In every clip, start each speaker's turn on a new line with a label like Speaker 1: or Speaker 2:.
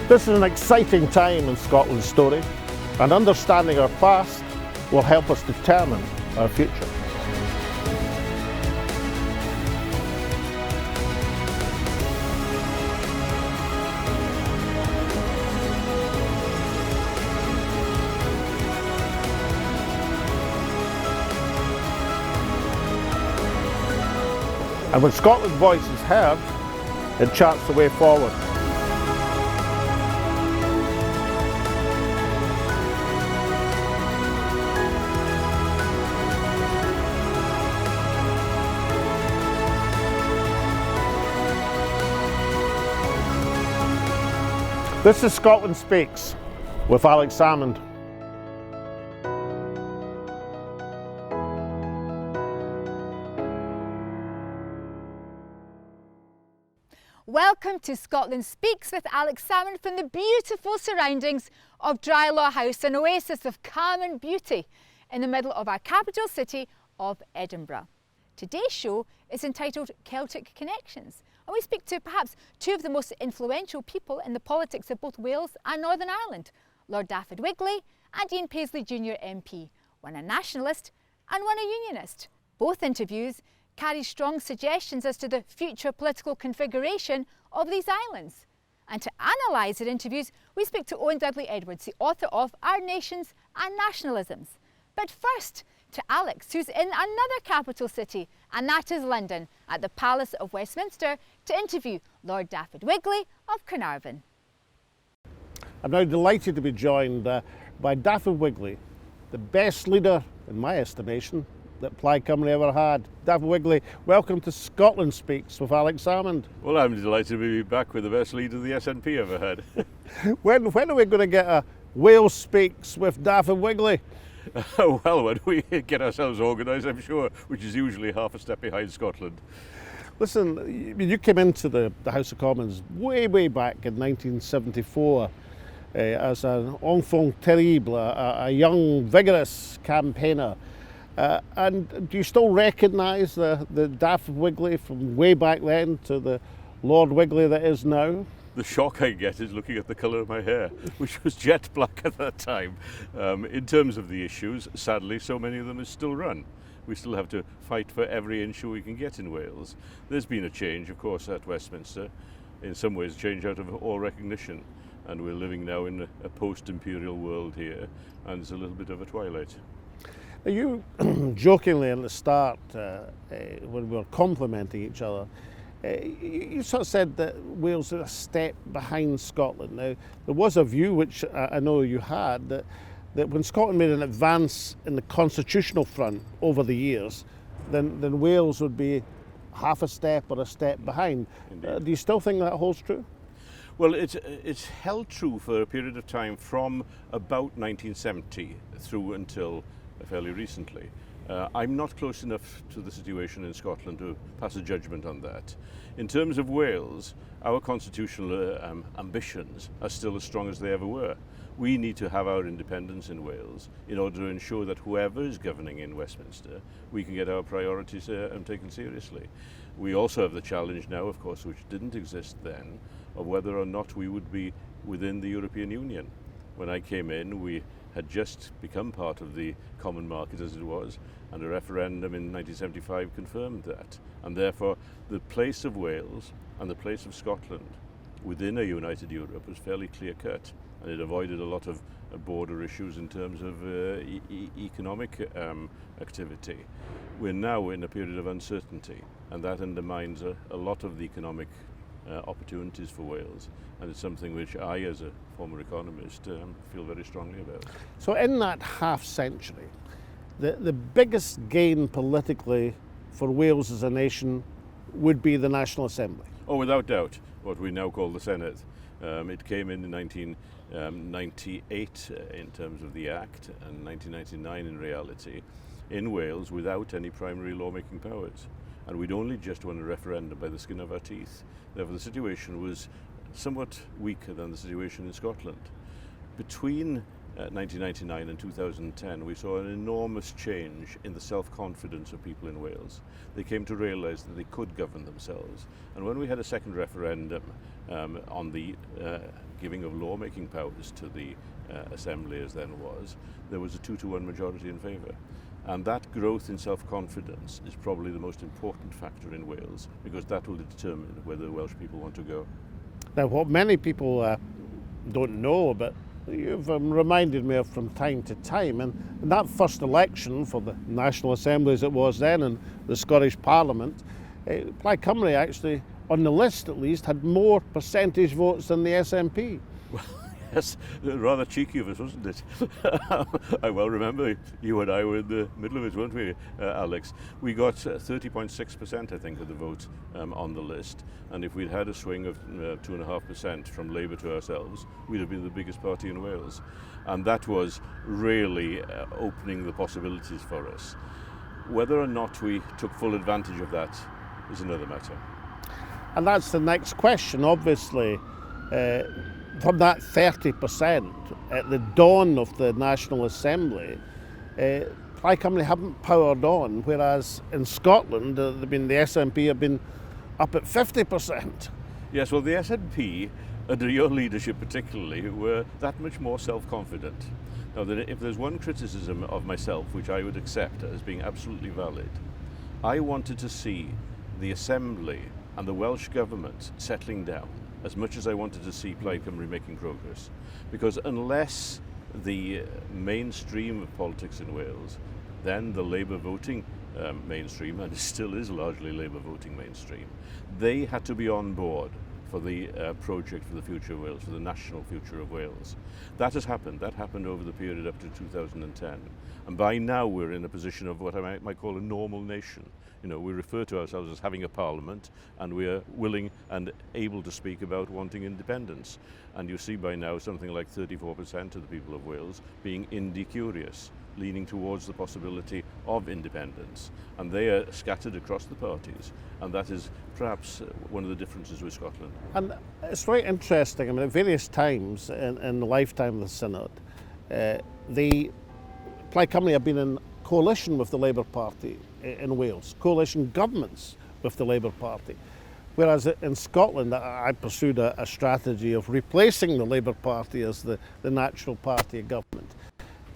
Speaker 1: This is an exciting time in Scotland's story, and understanding our past will help us determine our future. And when Scotland's voice is heard, it charts the way forward. This is Scotland Speaks with Salmond.
Speaker 2: Welcome to Scotland Speaks with Salmond from the beautiful surroundings of Drylaw House, an oasis of calm and beauty in the middle of our capital city of Edinburgh. Today's show is entitled Celtic Connections, and we speak to perhaps two of the most influential people in the politics of both Wales and Northern Ireland, Lord Dafydd Wigley and Ian Paisley Jr MP, one a nationalist and one a unionist. Both interviews carry strong suggestions as to the future political configuration of these islands. And to analyse their interviews, we speak to Owen Dudley Edwards, the author of Our Nations and Nationalisms. But first, to Alex, who's in another capital city, and that is London, at the Palace of Westminster, to interview Lord Dafydd Wigley of Carnarvon.
Speaker 1: I'm now delighted to be joined by Dafydd Wigley, the best leader, in my estimation, that Plaid Cymru ever had. Dafydd Wigley, welcome to Scotland Speaks with Salmond.
Speaker 3: Well, I'm delighted to be back with the best leader the SNP ever had.
Speaker 1: When are we going to get a Wales Speaks with Dafydd Wigley?
Speaker 3: Well, when we get ourselves organised, I'm sure, which is usually half a step behind Scotland.
Speaker 1: Listen, you came into the House of Commons way back in 1974 as an enfant terrible, a young, vigorous campaigner. And do you still recognise the Dafydd Wigley from way back then to the Lord Wigley that is now?
Speaker 3: The shock I get is looking at the colour of my hair, which was jet black at that time. In terms of the issues, sadly, so many of them is still run. We still have to fight for every issue we can get in Wales. There's been a change, of course, at Westminster. In some ways, change out of all recognition. And we're living now in a post-imperial world here, and it's a little bit of a twilight.
Speaker 1: You jokingly at the start, when we were complimenting each other, you sort of said that Wales is a step behind Scotland. Now, there was a view, which I know you had, that when Scotland made an advance in the constitutional front over the years, then Wales would be half a step or a step behind. Do you still think that holds true?
Speaker 3: Well, it's held true for a period of time from about 1970 through until fairly recently. I'm not close enough to the situation in Scotland to pass a judgment on that. In terms of Wales, our constitutional ambitions are still as strong as they ever were. We need to have our independence in Wales in order to ensure that whoever is governing in Westminster, we can get our priorities taken seriously. We also have the challenge now, of course, which didn't exist then, of whether or not we would be within the European Union. When I came in, we had just become part of the common market as it was, and a referendum in 1975 confirmed that. And therefore, the place of Wales and the place of Scotland within a united Europe was fairly clear-cut, and it avoided a lot of border issues in terms of economic activity. We're now in a period of uncertainty, and that undermines a lot of the economic opportunities for Wales, and it's something which I, as a former economist, feel very strongly about.
Speaker 1: So in that half century, the biggest gain politically for Wales as a nation would be the National Assembly?
Speaker 3: Oh, without doubt, what we now call the Senate. It came in 1998 in terms of the Act, and 1999 in reality, in Wales without any primary lawmaking powers. And we'd only just won a referendum by the skin of our teeth. Therefore, the situation was somewhat weaker than the situation in Scotland. Between 1999 and 2010, we saw an enormous change in the self-confidence of people in Wales. They came to realise that they could govern themselves. And when we had a second referendum on the giving of lawmaking powers to the Assembly as then was, there was a 2-to-1 majority in favour. And that growth in self-confidence is probably the most important factor in Wales, because that will determine whether the Welsh people want to go.
Speaker 1: Now, what many people don't know, but you've reminded me of from time to time, and in that first election for the National Assembly as it was then, and the Scottish Parliament, Plaid Cymru actually, on the list at least, had more percentage votes than the SNP.
Speaker 3: Yes, rather cheeky of us, wasn't it? I well remember you and I were in the middle of it, weren't we, Alex? We got 30.6%, I think, of the vote on the list. And if we'd had a swing of 2.5% from Labour to ourselves, we'd have been the biggest party in Wales. And that was really opening the possibilities for us. Whether or not we took full advantage of that is another matter.
Speaker 1: And that's the next question, obviously. From that 30% at the dawn of the National Assembly, Plaid Cymru haven't powered on, whereas in Scotland, the SNP have been up at 50%.
Speaker 3: Yes, well, the SNP, under your leadership particularly, were that much more self-confident. Now, if there's one criticism of myself, which I would accept as being absolutely valid, I wanted to see the Assembly and the Welsh Government settling down as much as I wanted to see Plaid Cymru making progress. Because unless the mainstream of politics in Wales, then the Labour voting mainstream, and it still is largely Labour voting mainstream, they had to be on board for the project for the future of Wales, for the national future of Wales. That has happened. That happened over the period up to 2010. And by now we're in a position of what I might call a normal nation. You know, we refer to ourselves as having a parliament, and we are willing and able to speak about wanting independence. And you see by now something like 34% of the people of Wales being indie curious, leaning towards the possibility of independence. And they are scattered across the parties, and that is perhaps one of the differences with Scotland.
Speaker 1: And it's very interesting. I mean, at various times in the lifetime of the Synod, the Plaid Cymru have been in coalition with the Labour Party in Wales, coalition governments with the Labour Party. Whereas in Scotland, I pursued a strategy of replacing the Labour Party as the natural party of government.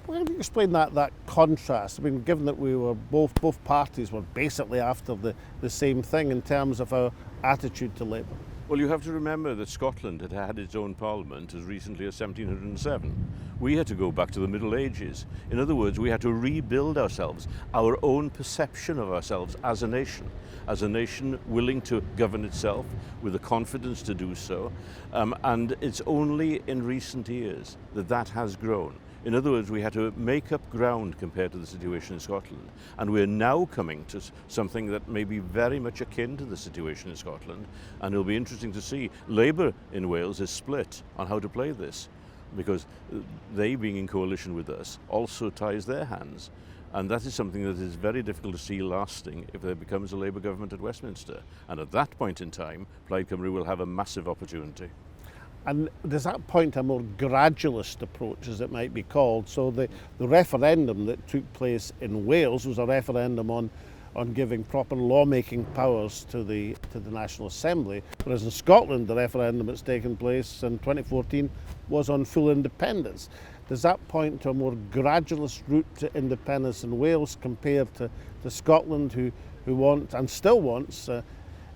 Speaker 1: How do you explain that contrast? I mean, given that we were both parties were basically after the same thing in terms of our attitude to Labour.
Speaker 3: Well, you have to remember that Scotland had had its own parliament as recently as 1707. We had to go back to the Middle Ages. In other words, we had to rebuild ourselves, our own perception of ourselves as a nation willing to govern itself with the confidence to do so. And it's only in recent years that has grown. In other words, we had to make up ground compared to the situation in Scotland. And we're now coming to something that may be very much akin to the situation in Scotland. And it'll be interesting to see. Labour in Wales is split on how to play this, because they, being in coalition with us, also ties their hands. And that is something that is very difficult to see lasting if there becomes a Labour government at Westminster. And at that point in time, Plaid Cymru will have a massive opportunity.
Speaker 1: And does that point a more gradualist approach, as it might be called? So the referendum that took place in Wales was a referendum on giving proper lawmaking powers to the National Assembly, whereas in Scotland the referendum that's taken place in 2014 was on full independence. Does that point to a more gradualist route to independence in Wales compared to Scotland, who want and still wants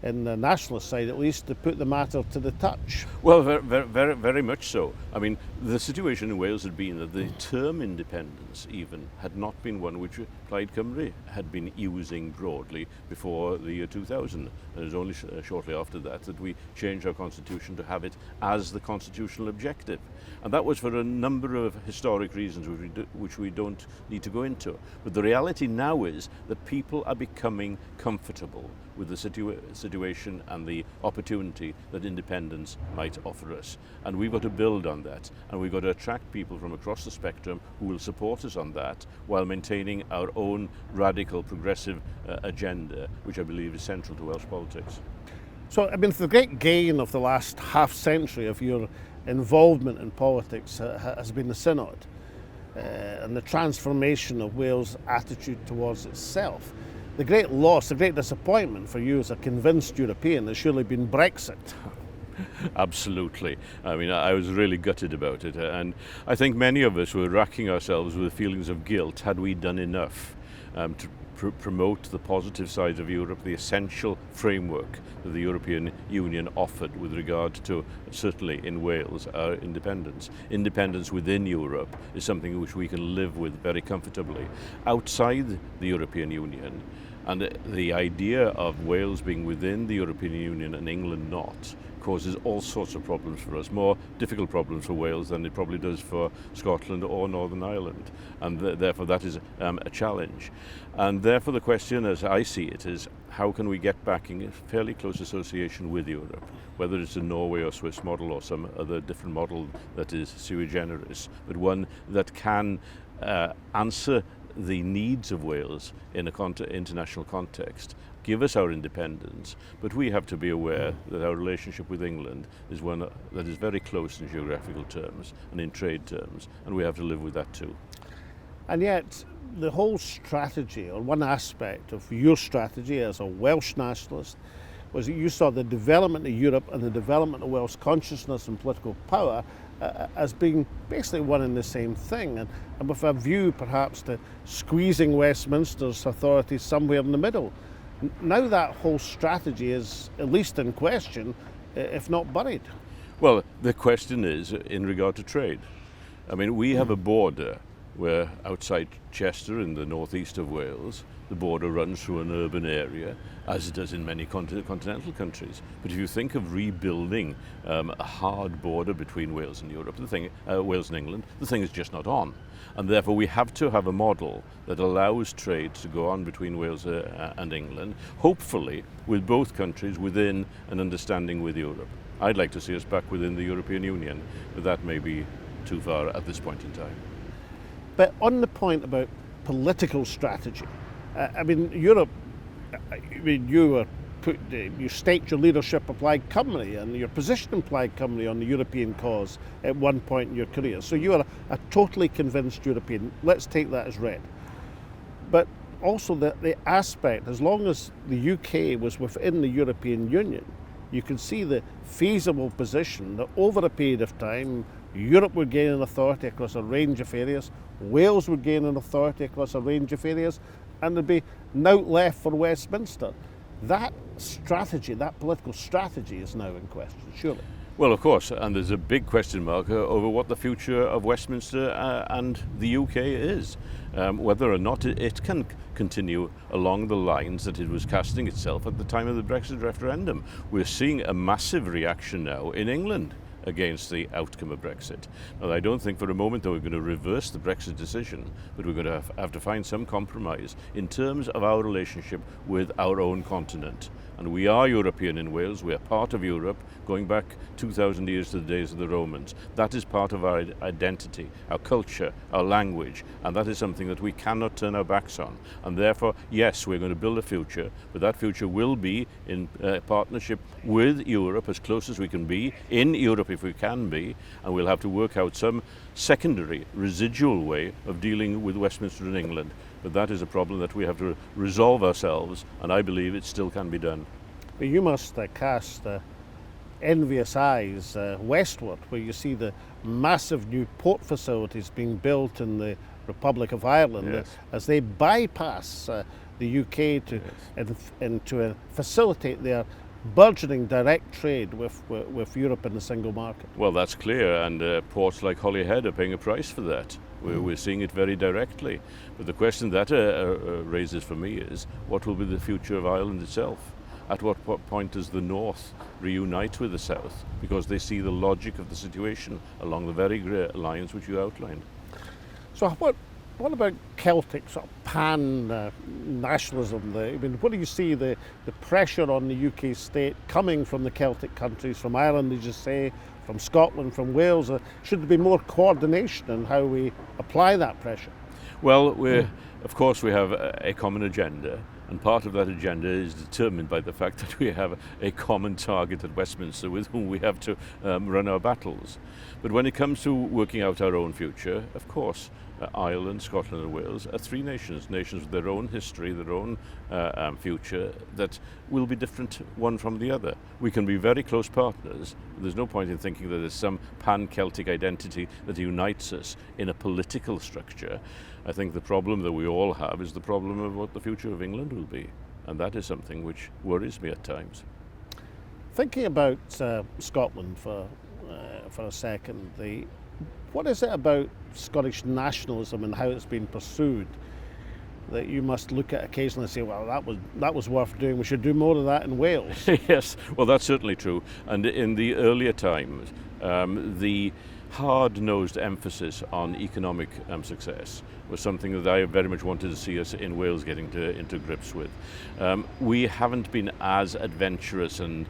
Speaker 1: in the nationalist side at least, to put the matter to the touch?
Speaker 3: Well, very much so. I mean, the situation in Wales had been that the term independence even had not been one which Plaid Cymru had been using broadly before the year 2000. And it was only shortly after that we changed our constitution to have it as the constitutional objective. And that was for a number of historic reasons which we don't need to go into. But the reality now is that people are becoming comfortable with the situation and the opportunity that independence might offer us. And we've got to build on that, and we've got to attract people from across the spectrum who will support us on that while maintaining our own radical progressive agenda, which I believe is central to Welsh politics.
Speaker 1: So, I mean, the great gain of the last half century of your involvement in politics has been the Synod. and the transformation of Wales' attitude towards itself. The great loss, the great disappointment for you as a convinced European has surely been Brexit.
Speaker 3: Absolutely. I mean, I was really gutted about it, and I think many of us were racking ourselves with feelings of guilt. Had we done enough to promote the positive sides of Europe, the essential framework that the European Union offered with regard to, certainly in Wales, our independence. Independence within Europe is something which we can live with very comfortably. Outside the European Union, and the idea of Wales being within the European Union and England not, causes all sorts of problems for us, more difficult problems for Wales than it probably does for Scotland or Northern Ireland, and therefore that is a challenge. And therefore the question, as I see it, is how can we get back in a fairly close association with Europe, whether it's a Norway or Swiss model or some other different model that is sui generis, but one that can answer the needs of Wales in an international context, give us our independence, but we have to be aware that our relationship with England is one that is very close in geographical terms and in trade terms, and we have to live with that too.
Speaker 1: And yet, the whole strategy, or one aspect of your strategy as a Welsh nationalist, was that you saw the development of Europe and the development of Welsh consciousness and political power as being basically one and the same thing, and with a view perhaps to squeezing Westminster's authority somewhere in the middle. Now that whole strategy is at least in question, if not buried.
Speaker 3: Well, the question is in regard to trade. I mean, we have a border where outside Chester in the northeast of Wales, the border runs through an urban area, as it does in many continental countries. But if you think of rebuilding a hard border between Wales and Europe, Wales and England, the thing is just not on. And therefore we have to have a model that allows trade to go on between Wales and England, hopefully with both countries within an understanding with Europe. I'd like to see us back within the European Union, but that may be too far at this point in time.
Speaker 1: But on the point about political strategy, I mean, Europe, you staked your leadership of Plaid Cymru and your position in Plaid Cymru on the European cause at one point in your career. So you are a totally convinced European. Let's take that as read. But also the aspect, as long as the UK was within the European Union, you can see the feasible position that over a period of time, Europe would gain an authority across a range of areas, Wales would gain an authority across a range of areas, and there'd be naught left for Westminster. That strategy, that political strategy is now in question, surely.
Speaker 3: Well, of course, and there's a big question mark over what the future of Westminster and the UK is. Whether or not it can continue along the lines that it was casting itself at the time of the Brexit referendum. We're seeing a massive reaction now in England against the outcome of Brexit. Now, I don't think for a moment that we're going to reverse the Brexit decision, but we're going to have to find some compromise in terms of our relationship with our own continent. And we are European in Wales, we are part of Europe, going back 2,000 years to the days of the Romans. That is part of our identity, our culture, our language, and that is something that we cannot turn our backs on. And therefore, yes, we're going to build a future, but that future will be in partnership with Europe, as close as we can be, in Europe if we can be, and we'll have to work out some secondary, residual way of dealing with Westminster and England. But that is a problem that we have to resolve ourselves, and I believe it still can be done.
Speaker 1: But you must cast envious eyes westward, where you see the massive new port facilities being built in the Republic of Ireland,
Speaker 3: yes,
Speaker 1: as they bypass the UK to facilitate their burgeoning direct trade with Europe in the single market.
Speaker 3: Well, that's clear, and ports like Holyhead are paying a price for that. We're seeing it very directly. But the question that raises for me is, what will be the future of Ireland itself? At what point does the North reunite with the South? Because they see the logic of the situation along the very lines which you outlined.
Speaker 1: So what about Celtic sort of pan-nationalism? I mean, what do you see the pressure on the UK state coming from the Celtic countries, from Ireland, as you say, from Scotland, from Wales? Should there be more coordination in how we apply that pressure?
Speaker 3: Well, of course we have a common agenda, and part of that agenda is determined by the fact that we have a common target at Westminster with whom we have to run our battles. But when it comes to working out our own future, of course, Ireland, Scotland and Wales are three nations with their own history, their own future, that will be different one from the other. We can be very close partners. There's no point in thinking that there's some pan-Celtic identity that unites us in a political structure. I think the problem that we all have is the problem of what the future of England will be. And that is something which worries me at times.
Speaker 1: Thinking about Scotland for a second, what is it about Scottish nationalism and how it's been pursued that you must look at occasionally and say, well, that was worth doing, we should do more of that in Wales?
Speaker 3: Yes, well, that's certainly true. And in the earlier times, the hard-nosed emphasis on economic success was something that I very much wanted to see us in Wales getting into grips with. We haven't been as adventurous and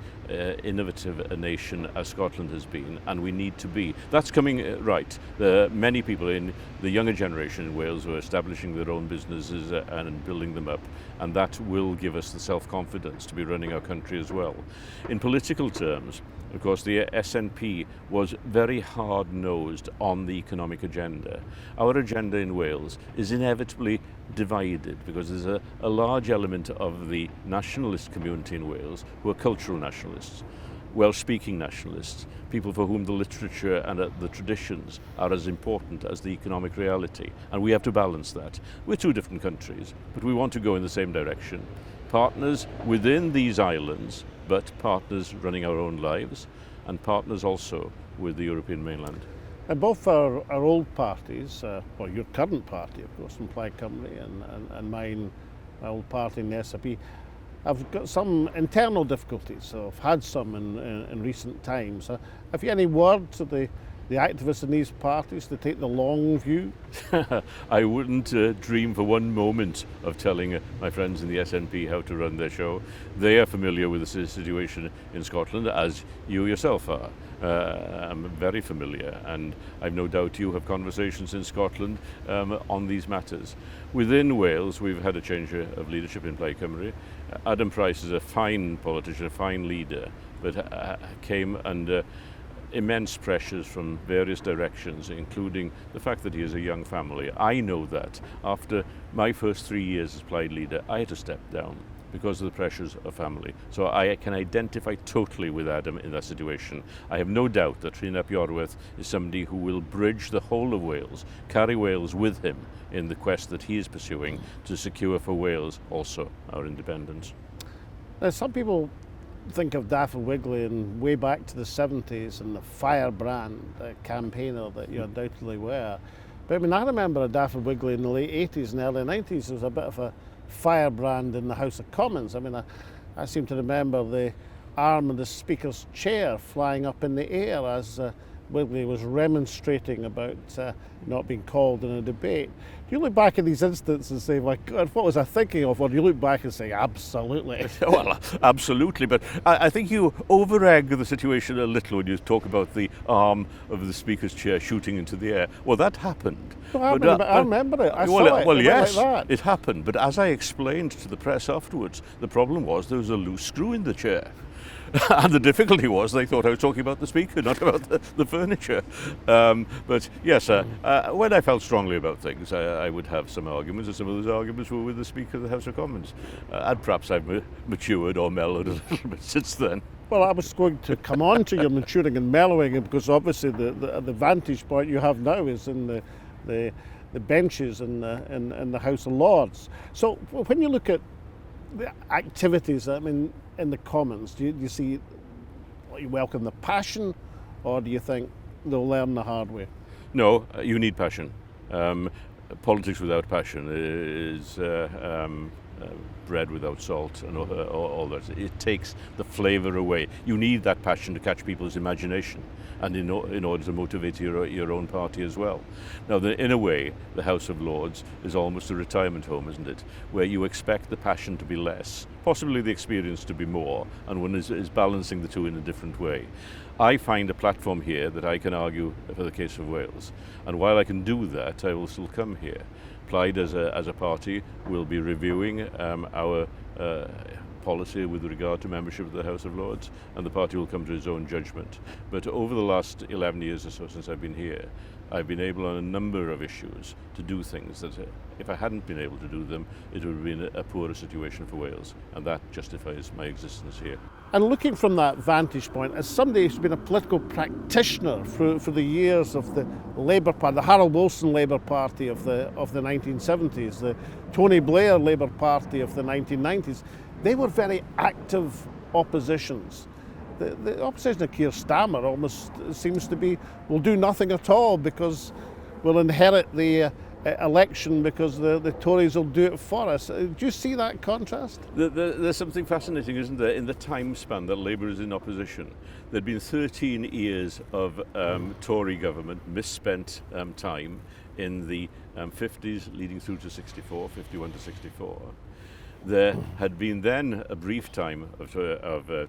Speaker 3: innovative a nation as Scotland has been, and we need to be. That's coming right. Many people in the younger generation in Wales are establishing their own businesses and building them up, and that will give us the self-confidence to be running our country as well. In political terms, of course, the SNP was very hard-nosed on the economic agenda. Our agenda in Wales is inevitably divided because there's a large element of the nationalist community in Wales who are cultural nationalists, Welsh-speaking nationalists, people for whom the literature and the traditions are as important as the economic reality. And we have to balance that. We're two different countries, but we want to go in the same direction. Partners within these islands, but partners running our own lives, and partners also with the European mainland.
Speaker 1: And both our old parties, well, your current party, of course, in Plaid Cymru, and mine, my old party in the SNP, have got some internal difficulties. So I've had some in recent times. Have you any word to the activists in these parties to take the long view?
Speaker 3: I wouldn't dream for one moment of telling my friends in the SNP how to run their show. They are familiar with the situation in Scotland, as you yourself are. I'm very familiar, and I've no doubt you have conversations in Scotland on these matters. Within Wales, we've had a change of leadership in Plaid Cymru. Adam Price is a fine politician, a fine leader, but came under immense pressures from various directions, including the fact that he is a young family. I know that after my first 3 years as Plaid leader, I had to step down because of the pressures of family. So I can identify totally with Adam in that situation. I have no doubt that Rhun ap Iorwerth is somebody who will bridge the whole of Wales, carry Wales with him in the quest that he is pursuing to secure for Wales also our independence.
Speaker 1: Now, some people think of Dafydd Wigley and way back to the 70s and the firebrand campaigner that you undoubtedly were. But I mean, I remember Dafydd Wigley in the late 80s and early 90s. There was a bit of a firebrand in the House of Commons. I mean, I seem to remember the arm of the Speaker's chair flying up in the air as Wigley was remonstrating about not being called in a debate. Do you look back at these incidents and say, my God, what was I thinking of? Or do you look back and say, absolutely?
Speaker 3: Well, absolutely, but I think you over-egg the situation a little when you talk about the arm of the Speaker's chair shooting into the air. Well, that happened.
Speaker 1: Well, I remember it. I saw it.
Speaker 3: Well, yes,
Speaker 1: like that.
Speaker 3: it happened. But as I explained to the press afterwards, the problem was there was a loose screw in the chair. And the difficulty was they thought I was talking about the Speaker, not about the furniture. But yes, when I felt strongly about things, I would have some arguments, and some of those arguments were with the Speaker of the House of Commons. And perhaps I've matured or mellowed a little bit since then.
Speaker 1: Well, I was going to come on to your maturing and mellowing, because obviously the vantage point you have now is in the benches in the House of Lords. So when you look at the activities, I mean, in the Commons, do you see, you welcome the passion, or do you think they'll learn the hard way?
Speaker 3: No, you need passion. Politics without passion is bread without salt and all that. It takes the flavour away. You need that passion to catch people's imagination, and in order to motivate your own party as well. Now, in a way, the House of Lords is almost a retirement home, isn't it? Where you expect the passion to be less, possibly the experience to be more, and one is balancing the two in a different way. I find a platform here that I can argue for the case of Wales, and while I can do that, I will still come here. Plaid as a party will be reviewing our policy with regard to membership of the House of Lords, and the party will come to its own judgment. But over the last 11 years or so since I've been here, I've been able on a number of issues to do things that if I hadn't been able to do them, it would have been a poorer situation for Wales, and that justifies my existence here.
Speaker 1: And looking from that vantage point, as somebody who's been a political practitioner for the years of the Labour Party, the Harold Wilson Labour Party of the 1970s, the Tony Blair Labour Party of the 1990s, they were very active oppositions. The opposition of Keir Starmer almost seems to be, we'll do nothing at all because we'll inherit the election because the Tories will do it for us. Do you see that contrast?
Speaker 3: There's something fascinating, isn't there, in the time span that Labour is in opposition. There'd been 13 years of Tory government, misspent time in the 50s leading through to 64, 51 to 64. There had been then a brief time of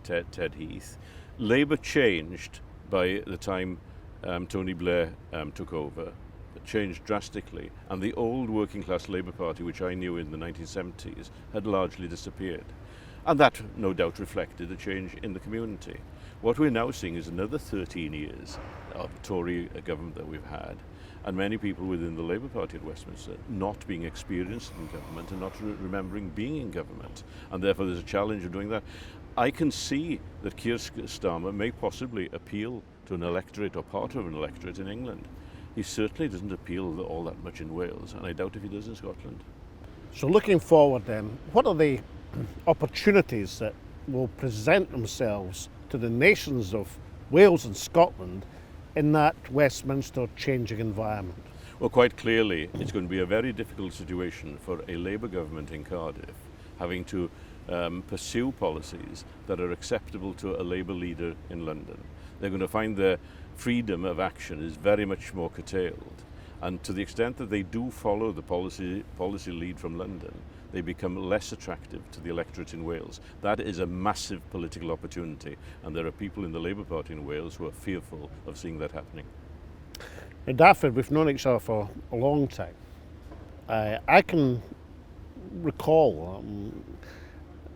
Speaker 3: Ted Heath. Labour changed by the time Tony Blair took over. It changed drastically, and the old working class Labour Party, which I knew in the 1970s, had largely disappeared. And that no doubt reflected a change in the community. What we're now seeing is another 13 years of Tory government that we've had, and many people within the Labour Party at Westminster not being experienced in government and not remembering being in government. And therefore there's a challenge of doing that. I can see that Keir Starmer may possibly appeal to an electorate or part of an electorate in England. He certainly doesn't appeal all that much in Wales, and I doubt if he does in Scotland.
Speaker 1: So looking forward then, what are the opportunities that will present themselves to the nations of Wales and Scotland in that Westminster changing environment?
Speaker 3: Well, quite clearly, it's going to be a very difficult situation for a Labour government in Cardiff, having to pursue policies that are acceptable to a Labour leader in London. They're going to find their freedom of action is very much more curtailed. And to the extent that they do follow the policy lead from London, they become less attractive to the electorate in Wales. That is a massive political opportunity, and there are people in the Labour Party in Wales who are fearful of seeing that happening.
Speaker 1: Now, Dafydd, we've known each other for a long time. I can recall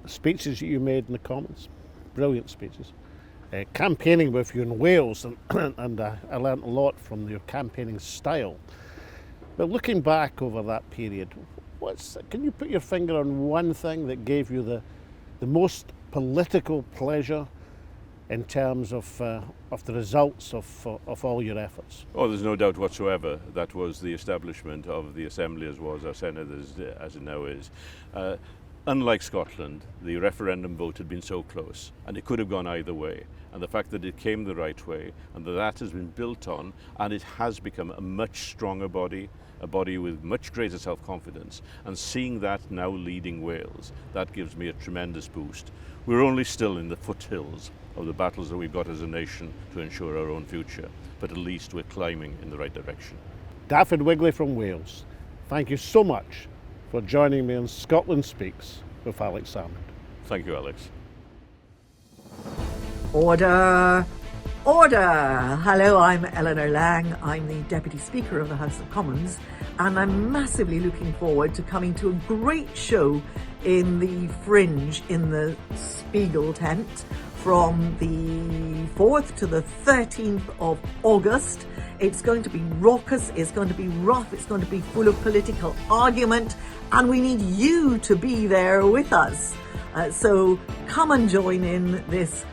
Speaker 1: speeches that you made in the Commons, brilliant speeches. Campaigning with you in Wales, and I learnt a lot from your campaigning style. But looking back over that period, can you put your finger on one thing that gave you the most political pleasure in terms of the results of all your efforts?
Speaker 3: Oh, there's no doubt whatsoever that was the establishment of the Assembly as was, our Senate as it now is. Unlike Scotland, the referendum vote had been so close, and it could have gone either way. And the fact that it came the right way, and that has been built on, and it has become a much stronger body, a body with much greater self-confidence, and seeing that now leading Wales, that gives me a tremendous boost. We're only still in the foothills of the battles that we've got as a nation to ensure our own future, but at least we're climbing in the right direction.
Speaker 1: Dafydd Wigley from Wales, thank you so much for joining me on Scotland Speaks with Alex Salmond.
Speaker 3: Thank you, Alex.
Speaker 4: Order! Order! Hello, I'm Eleanor Lang. I'm the Deputy Speaker of the House of Commons, and I'm massively looking forward to coming to a great show in the Fringe in the Spiegel tent from the 4th to the 13th of August. It's going to be raucous, it's going to be rough, it's going to be full of political argument, and we need you to be there with us. So come and join in this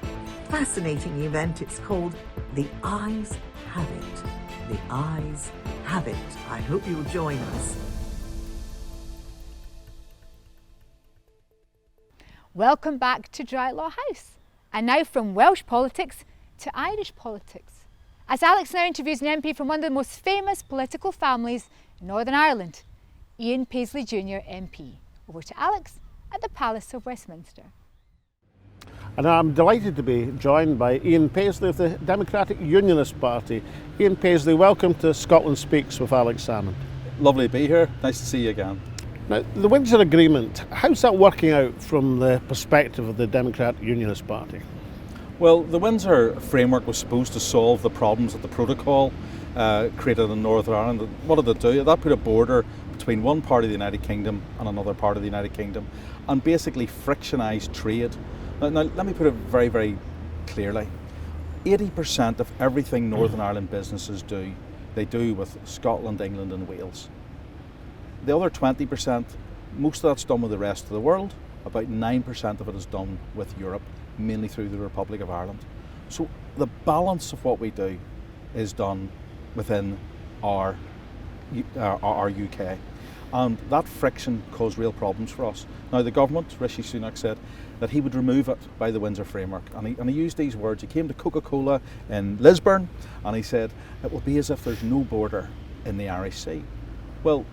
Speaker 4: fascinating event. It's called The Eyes Have It. The Eyes Have It. I hope you'll join us.
Speaker 2: Welcome back to Dry Law House. And now from Welsh politics to Irish politics, as Alex now interviews an MP from one of the most famous political families in Northern Ireland, Ian Paisley Jr. MP. Over to Alex at the Palace of Westminster.
Speaker 1: And I'm delighted to be joined by Ian Paisley of the Democratic Unionist Party. Ian Paisley, welcome to Scotland Speaks with Alex Salmond.
Speaker 5: Lovely to be here. Nice to see you again.
Speaker 1: Now, the Windsor Agreement, how's that working out from the perspective of the Democratic Unionist Party?
Speaker 5: Well, the Windsor framework was supposed to solve the problems that the protocol created in Northern Ireland. What did it do? That put a border between one part of the United Kingdom and another part of the United Kingdom, and basically frictionise trade. Now let me put it very, very clearly. 80% of everything Northern Ireland businesses do, they do with Scotland, England and Wales. The other 20%, most of that's done with the rest of the world. About 9% of it is done with Europe, mainly through the Republic of Ireland. So the balance of what we do is done within our UK. And that friction caused real problems for us. Now the government, Rishi Sunak, said that he would remove it by the Windsor Framework. And he used these words. He came to Coca-Cola in Lisburn and he said, it will be as if there's no border in the Irish Sea. Well,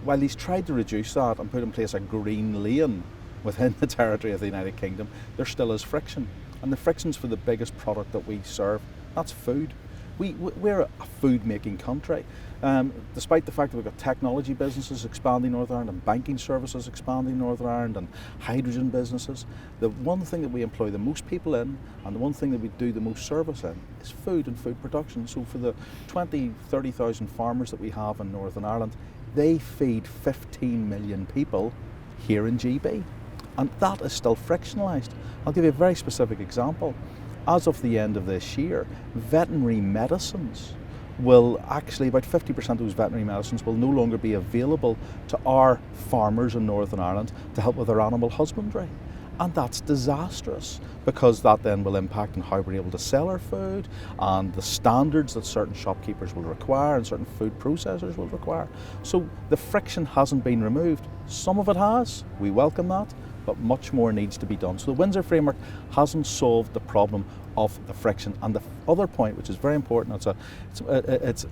Speaker 5: while he's tried to reduce that and put in place a green lane within the territory of the United Kingdom, there still is friction. And the friction's for the biggest product that we serve. That's food. We're a food-making country. Despite the fact that we've got technology businesses expanding in Northern Ireland and banking services expanding in Northern Ireland and hydrogen businesses, the one thing that we employ the most people in and the one thing that we do the most service in is food and food production. So for the 30,000 farmers that we have in Northern Ireland, they feed 15 million people here in GB. And that is still frictionalised. I'll give you a very specific example. As of the end of this year, veterinary medicines will actually, about 50% of those veterinary medicines will no longer be available to our farmers in Northern Ireland to help with their animal husbandry. And that's disastrous because that then will impact on how we're able to sell our food and the standards that certain shopkeepers will require and certain food processors will require. So the friction hasn't been removed. Some of it has, we welcome that, but much more needs to be done. So the Windsor Framework hasn't solved the problem of the friction. And the other point, which is very important, it's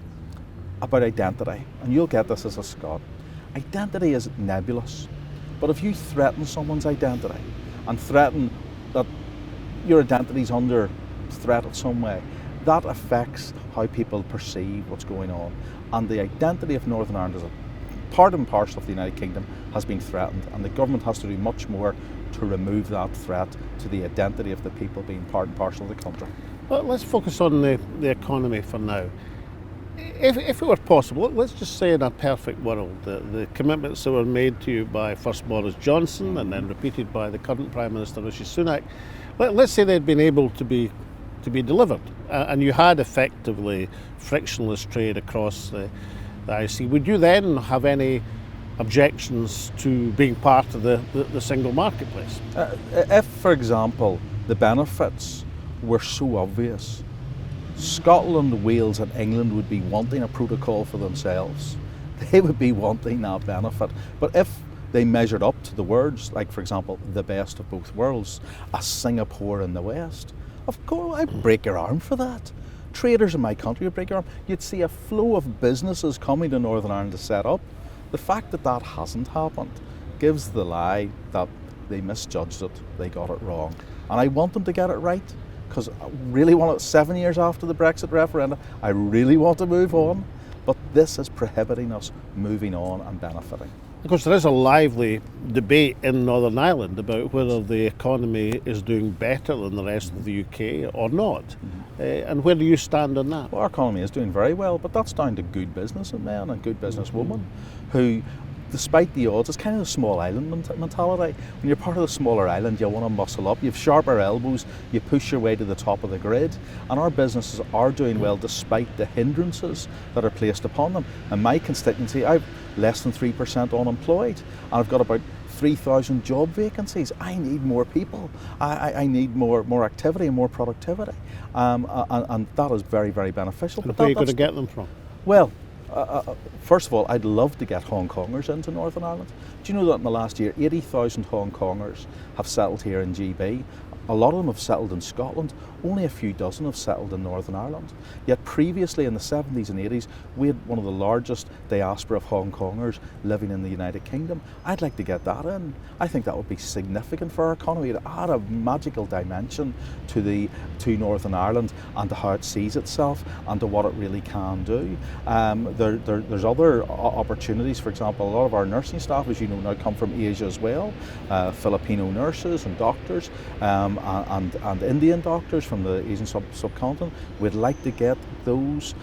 Speaker 5: about identity. And you'll get this as a Scot. Identity is nebulous. But if you threaten someone's identity and threaten that your identity is under threat in some way, that affects how people perceive what's going on. And the identity of Northern Ireland as a part and parcel of the United Kingdom has been threatened, and the government has to do much more to remove that threat to the identity of the people being part and parcel of the country.
Speaker 1: Well, let's focus on the economy for now. If it were possible, let's just say in a perfect world, the commitments that were made to you by first Boris Johnson and then repeated by the current Prime Minister Rishi Sunak, let's say they'd been able to be delivered, and you had effectively frictionless trade across the IC. Would you then have any objections to being part of the single marketplace?
Speaker 5: If, for example, the benefits were so obvious, Scotland, Wales and England would be wanting a protocol for themselves. They would be wanting that benefit. But if they measured up to the words, like for example, the best of both worlds, a Singapore in the West, of course I'd break your arm for that. Traders in my country would break your arm. You'd see a flow of businesses coming to Northern Ireland to set up. The fact that that hasn't happened gives the lie that they misjudged it, they got it wrong. And I want them to get it right, because I really want it 7 years after the Brexit referendum. I really want to move on, but this is prohibiting us moving on and benefiting.
Speaker 1: Of course, there is a lively debate in Northern Ireland about whether the economy is doing better than the rest of the UK or not. And where do you stand on that?
Speaker 5: Well, our economy is doing very well, but that's down to good businessmen and good businesswomen who, despite the odds, it's kind of a small island mentality. When you're part of the smaller island, you want to muscle up, you have sharper elbows, you push your way to the top of the grid, and our businesses are doing well despite the hindrances that are placed upon them. In my constituency, I've less than 3% unemployed, and I've got about 3,000 job vacancies. I need more people. I need more activity and more productivity, and that is very, very beneficial.
Speaker 1: And where are you going to get them from?
Speaker 5: Well, first of all, I'd love to get Hong Kongers into Northern Ireland. Do you know that in the last year, 80,000 Hong Kongers have settled here in GB? A lot of them have settled in Scotland, only a few dozen have settled in Northern Ireland. Yet previously in the 70s and 80s, we had one of the largest diaspora of Hong Kongers living in the United Kingdom. I'd like to get that in. I think that would be significant for our economy. It would add a magical dimension to Northern Ireland and to how it sees itself and to what it really can do. There's other opportunities. For example, a lot of our nursing staff, as you know, now come from Asia as well, Filipino nurses and doctors. and Indian doctors from the Asian subcontinent. We'd like to get those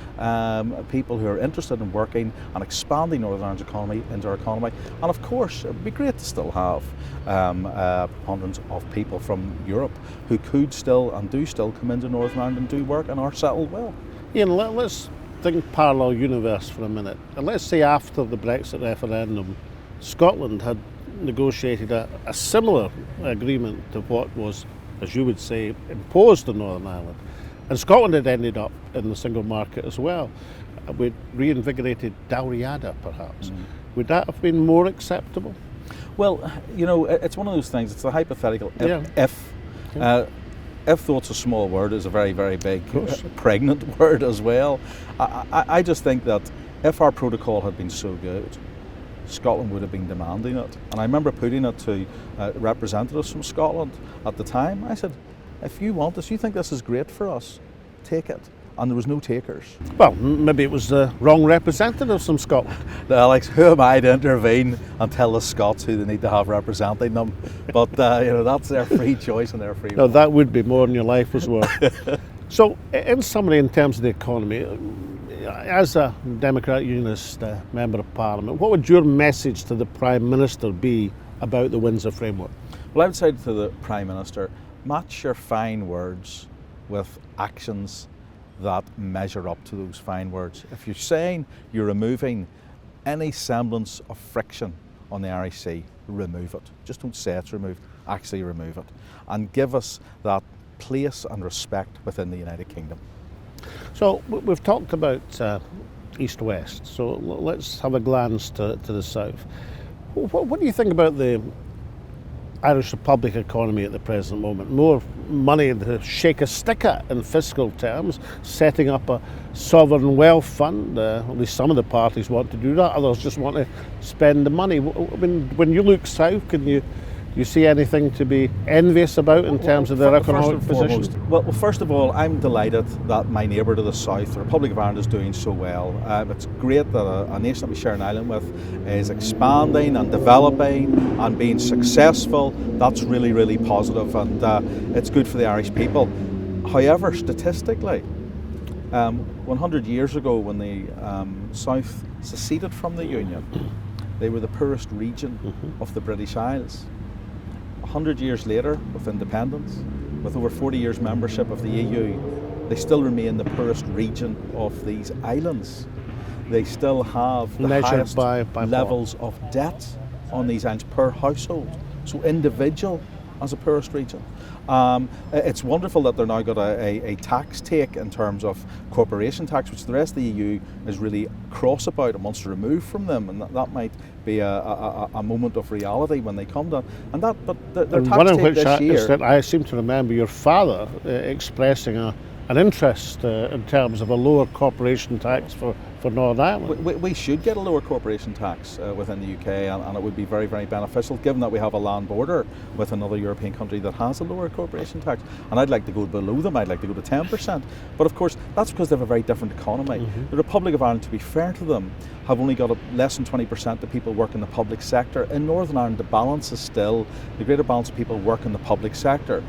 Speaker 5: people who are interested in working and expanding Northern Ireland's economy into our economy. And of course, it would be great to still have a preponderance of people from Europe who could still and do still come into Northern Ireland and do work and are settled well.
Speaker 1: Ian, let's think parallel universe for a minute. And let's say after the Brexit referendum, Scotland had negotiated a similar agreement to what was, as you would say, imposed on Northern Ireland. And Scotland had ended up in the single market as well. We'd reinvigorated Dowriada, perhaps. Would that have been more acceptable?
Speaker 5: Well, you know, it's one of those things, it's a hypothetical if. If, though it's a small word, is a very, very big, pregnant word as well. I just think that if our protocol had been so good, Scotland would have been demanding it. And I remember putting it to representatives from Scotland at the time. I said, if you want this, you think this is great for us, take it. And there was no takers.
Speaker 1: Well, maybe it was the wrong representatives from Scotland.
Speaker 5: Alex, who am I to intervene and tell the Scots who they need to have representing them? But you know, that's their free choice and their free will.
Speaker 1: No, that would be more than your life was worth. So, in summary, in terms of the economy, as a Democratic Unionist Member of Parliament, what would your message to the Prime Minister be about the Windsor Framework?
Speaker 5: Well, I would say to the Prime Minister, match your fine words with actions that measure up to those fine words. If you're saying you're removing any semblance of friction on the Irish Sea, remove it. Just don't say it's removed, actually remove it. And give us that place and respect within the United Kingdom.
Speaker 1: So we've talked about east-west, so let's have a glance to the south. What do you think about the Irish Republic economy at the present moment? More money to shake a stick at in fiscal terms, setting up a sovereign wealth fund. At least some of the parties want to do that, others just want to spend the money. When you look south, can you see anything to be envious about in terms of their economic position?
Speaker 5: Well, first of all, I'm delighted that my neighbour to the south, the Republic of Ireland, is doing so well. It's great that a nation that we share an island with is expanding and developing and being successful. That's really, really positive, and it's good for the Irish people. However, statistically, 100 years ago when the south seceded from the Union, they were the poorest region of the British Isles. 100 years later, with independence, with over 40 years membership of the EU, they still remain the poorest region of these islands. They still have the highest levels of debt on these islands per household. So individual as a poorest region. It's wonderful that they're now got a tax take in terms of corporation tax, which the rest of the EU is really cross about and wants to remove from them, and that might be a moment of reality when they come down. And that, but their tax take this year,
Speaker 1: I seem to remember your father expressing an interest in terms of a lower corporation tax for Northern Ireland.
Speaker 5: We should get a lower corporation tax within the UK, and it would be very, very beneficial, given that we have a land border with another European country that has a lower corporation tax. And I'd like to go below them, I'd like to go to 10%. But of course, that's because they have a very different economy. The Republic of Ireland, to be fair to them, have only got less than 20% of people work in the public sector. In Northern Ireland, the balance is still, the greater balance of people work in the public sector.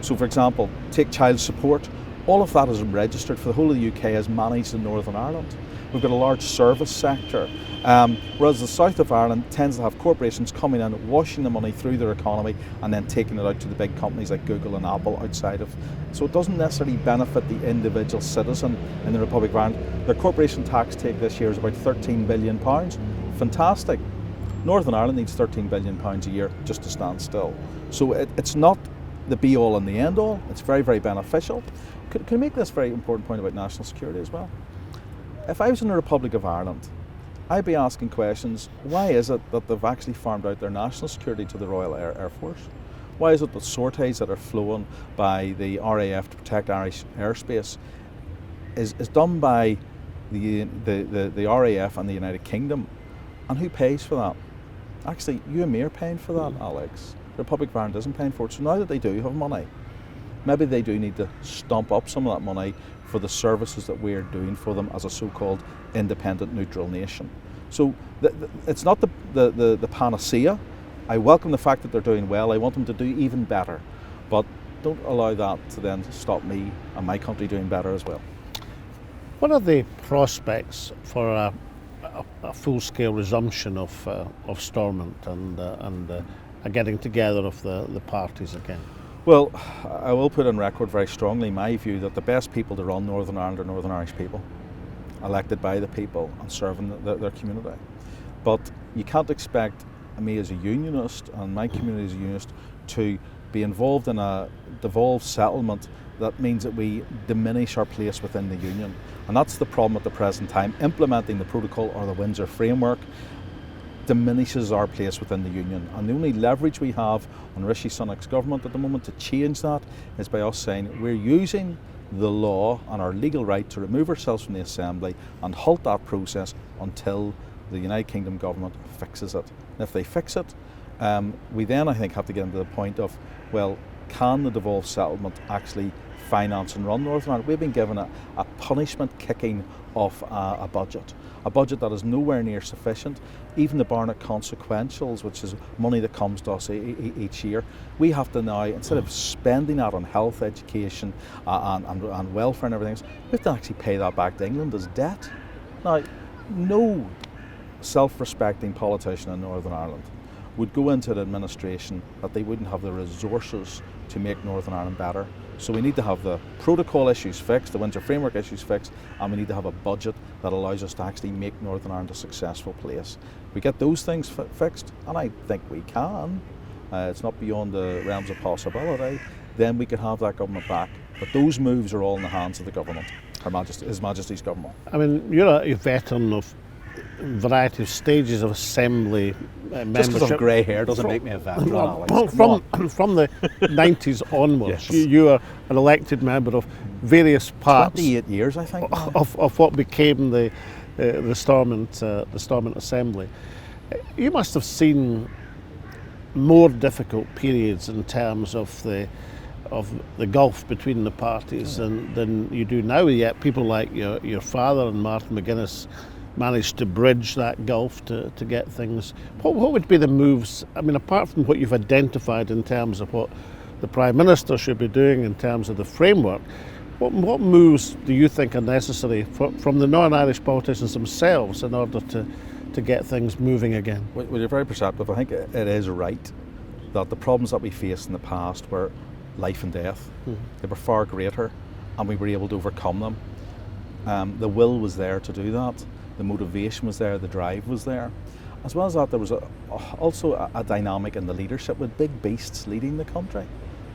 Speaker 5: So for example, take child support. All of that is registered for the whole of the UK as managed in Northern Ireland. We've got a large service sector, whereas the south of Ireland tends to have corporations coming in, washing the money through their economy and then taking it out to the big companies like Google and Apple outside of. So it doesn't necessarily benefit the individual citizen in the Republic of Ireland. Their corporation tax take this year is about £13 billion. Fantastic. Northern Ireland needs £13 billion a year just to stand still. So it's not the be all and the end all. It's very, very beneficial. Can I make this very important point about national security as well? If I was in the Republic of Ireland, I'd be asking questions, why is it that they've actually farmed out their national security to the Royal Air Force? Why is it that sorties that are flown by the RAF to protect Irish airspace is done by the RAF and the United Kingdom? And who pays for that? Actually, you and me are paying for that, Alex. The Republic of Ireland isn't paying for it. So now that they do have money, maybe they do need to stomp up some of that money for the services that we're doing for them as a so-called independent neutral nation. So it's not the panacea. I welcome the fact that they're doing well. I want them to do even better. But don't allow that to then stop me and my country doing better as well.
Speaker 1: What are the prospects for a full-scale resumption of Stormont and a getting together of the parties again?
Speaker 5: Well, I will put on record very strongly my view that the best people to run Northern Ireland are Northern Irish people, elected by the people and serving their community. But you can't expect me as a unionist and my community as a unionist to be involved in a devolved settlement that means that we diminish our place within the union. And that's the problem at the present time. Implementing the protocol or the Windsor framework diminishes our place within the union. And the only leverage we have on Rishi Sunak's government at the moment to change that is by us saying we're using the law and our legal right to remove ourselves from the Assembly and halt that process until the United Kingdom government fixes it. And if they fix it, we then, I think, have to get into the point of, well, can the devolved settlement actually finance and run Northern Ireland? We've been given a punishment kicking of a budget that is nowhere near sufficient. Even the Barnett consequentials, which is money that comes to us each year, we have to now, instead of spending that on health, education and welfare and everything else, we have to actually pay that back to England as debt. Now, no self-respecting politician in Northern Ireland would go into an administration that they wouldn't have the resources to make Northern Ireland better. So we need to have the protocol issues fixed, the Windsor framework issues fixed, and we need to have a budget that allows us to actually make Northern Ireland a successful place. We get those things fixed, and I think we can. It's not beyond the realms of possibility. Then we could have that government back. But those moves are all in the hands of the government, His Majesty's government.
Speaker 1: I mean, you're a veteran of variety of stages of Assembly membership.
Speaker 5: Just because I've grey hair doesn't make me a veteran, Alex.
Speaker 1: From the 90s onwards,
Speaker 5: Yes.
Speaker 1: you were an elected member of various parts
Speaker 5: 28 years, I think.
Speaker 1: of what became the Stormont Assembly. You must have seen more difficult periods in terms of the gulf between the parties than you do now. Yet people like your father and Martin McGuinness managed to bridge that gulf to get things. What would be the moves? I mean, apart from what you've identified in terms of what the Prime Minister should be doing in terms of the framework, what moves do you think are necessary from the non-Irish politicians themselves in order to get things moving again?
Speaker 5: Well, you're very perceptive. I think it is right that the problems that we faced in the past were life and death. They were far greater, and we were able to overcome them. The will was there to do that. The motivation was there, the drive was there. As well as that, there was also a dynamic in the leadership with big beasts leading the country.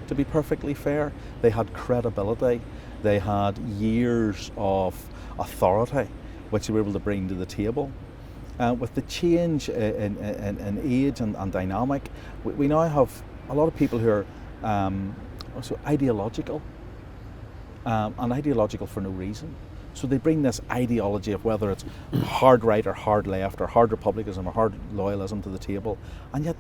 Speaker 5: To be perfectly fair, they had credibility, they had years of authority, which they were able to bring to the table. With the change in age and dynamic, we now have a lot of people who are also ideological, and ideological for no reason. So they bring this ideology of whether it's hard right or hard left or hard republicanism or hard loyalism to the table, and yet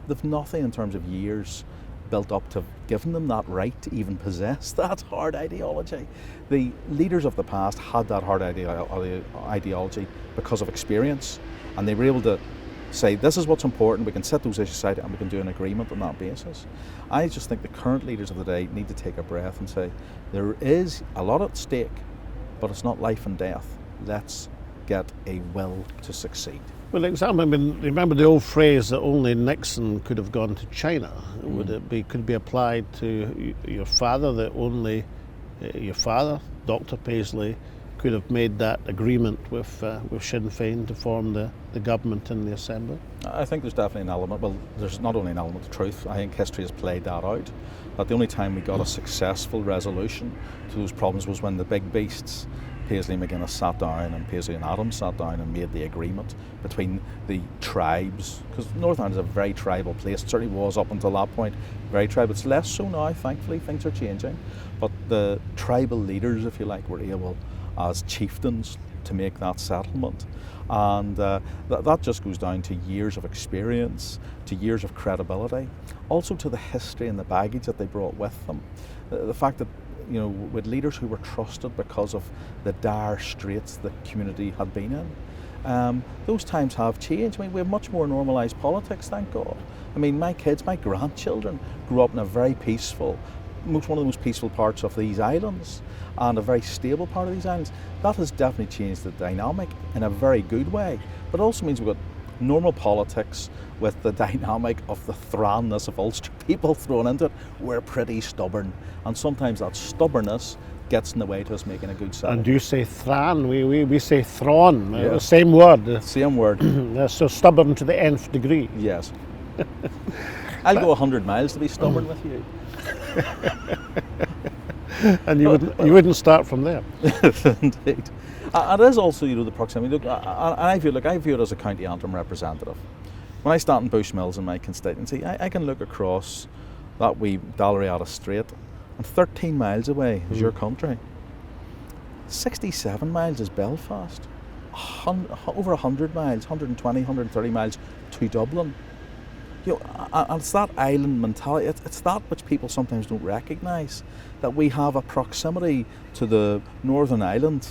Speaker 5: they've nothing in terms of years built up to giving them that right to even possess that hard ideology. The leaders of the past had that hard ideology because of experience, and they were able to say, this is what's important, we can set those issues aside and we can do an agreement on that basis. I just think the current leaders of the day need to take a breath and say, there is a lot at stake, but it's not life and death. Let's get a will to succeed.
Speaker 1: Well, example, I mean, remember the old phrase that only Nixon could have gone to China? Could it be applied to your father, that only your father, Dr. Paisley, could have made that agreement with Sinn Féin to form the government in the Assembly?
Speaker 5: I think there's definitely an element, well, there's not only an element of truth, I think history has played that out. That the only time we got a successful resolution to those problems was when the big beasts, Paisley and McGuinness, sat down, and Paisley and Adams sat down and made the agreement between the tribes, because Northern Ireland is a very tribal place. It certainly was up until that point, very tribal. It's less so now, thankfully, things are changing. But the tribal leaders, if you like, were able, as chieftains, to make that settlement. And that just goes down to years of experience, to years of credibility, also to the history and the baggage that they brought with them. The fact that, you know, with leaders who were trusted because of the dire straits the community had been in. Those times have changed. I mean, we have much more normalised politics, thank God. I mean, my kids, my grandchildren grew up in a very peaceful, one of the most peaceful parts of these islands, and a very stable part of these islands. That has definitely changed the dynamic in a very good way. But it also means we've got normal politics with the dynamic of the thranness of Ulster people thrown into it. We're pretty stubborn, and sometimes that stubbornness gets in the way to us making a good settlement.
Speaker 1: And do you say thran? We say thrawn,
Speaker 5: Yeah.
Speaker 1: same word.
Speaker 5: Same word.
Speaker 1: So stubborn to the nth degree.
Speaker 5: Yes. I'll go 100 miles to be stubborn with you.
Speaker 1: And you wouldn't start from there.
Speaker 5: Indeed. And it is also, the proximity. Look, I view it as a County Antrim representative. When I stand in Bushmills in my constituency, I can look across that wee Dalriada Strait, and 13 miles away is your country. 67 miles is Belfast. Over 100 miles, 120, 130 miles to Dublin. And it's that island mentality, it's that which people sometimes don't recognise, that we have a proximity to the Northern Ireland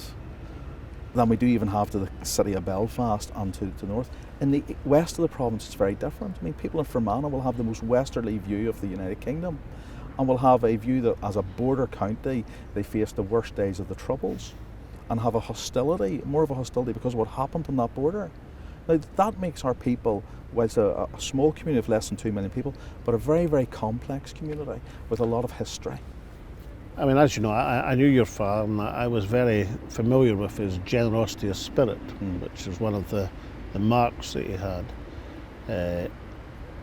Speaker 5: than we do even have to the city of Belfast and to the north. In the west of the province it's very different. I mean, people in Fermanagh will have the most westerly view of the United Kingdom, and will have a view that as a border county they face the worst days of the Troubles, and have more of a hostility because of what happened on that border. Now that makes our people, whilst a small community of less than 2 million people, but a very, very complex community with a lot of history.
Speaker 1: I mean, as you know, I knew your father, and I was very familiar with his generosity of spirit, which was one of the marks that he had.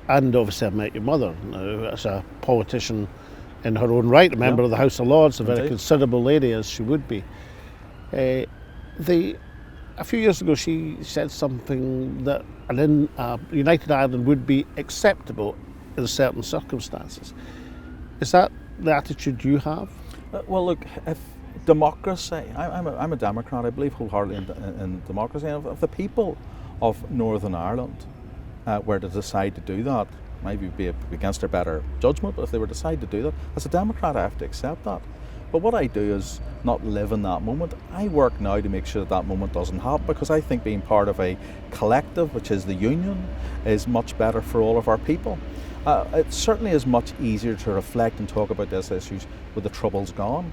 Speaker 1: And obviously I met your mother, as a politician in her own right, a member of the House of Lords, a very considerable lady, as she would be. A few years ago she said something that United Ireland would be acceptable in certain circumstances. Is that the attitude you have?
Speaker 5: Well, look, if democracy, I'm a Democrat, I believe wholeheartedly in democracy, and if the people of Northern Ireland were to decide to do that, maybe be against their better judgment, but if they were to decide to do that, as a Democrat I have to accept that. But what I do is not live in that moment. I work now to make sure that moment doesn't happen, because I think being part of a collective, which is the union, is much better for all of our people. It certainly is much easier to reflect and talk about these issues with the Troubles gone,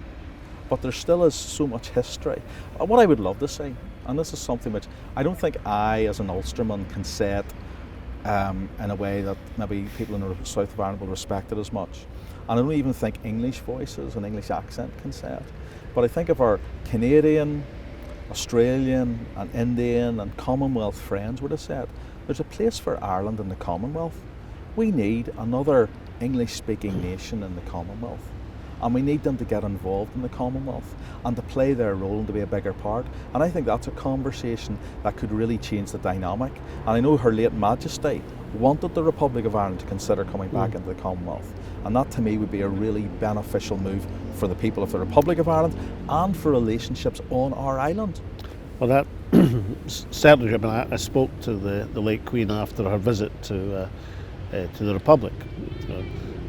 Speaker 5: but there still is so much history. What I would love to see, and this is something which I don't think I as an Ulsterman can say it in a way that maybe people in the south of Ireland will respect it as much, and I don't even think English voices and English accent can say it, but I think if our Canadian, Australian and Indian and Commonwealth friends were to say it, there's a place for Ireland in the Commonwealth. We need another English-speaking nation in the Commonwealth, and we need them to get involved in the Commonwealth and to play their role and to be a bigger part. And I think that's a conversation that could really change the dynamic. And I know Her late Majesty wanted the Republic of Ireland to consider coming back into the Commonwealth, and that to me would be a really beneficial move for the people of the Republic of Ireland and for relationships on our island.
Speaker 1: Well, that certainly. I mean, I spoke to the late Queen after her visit to the Republic,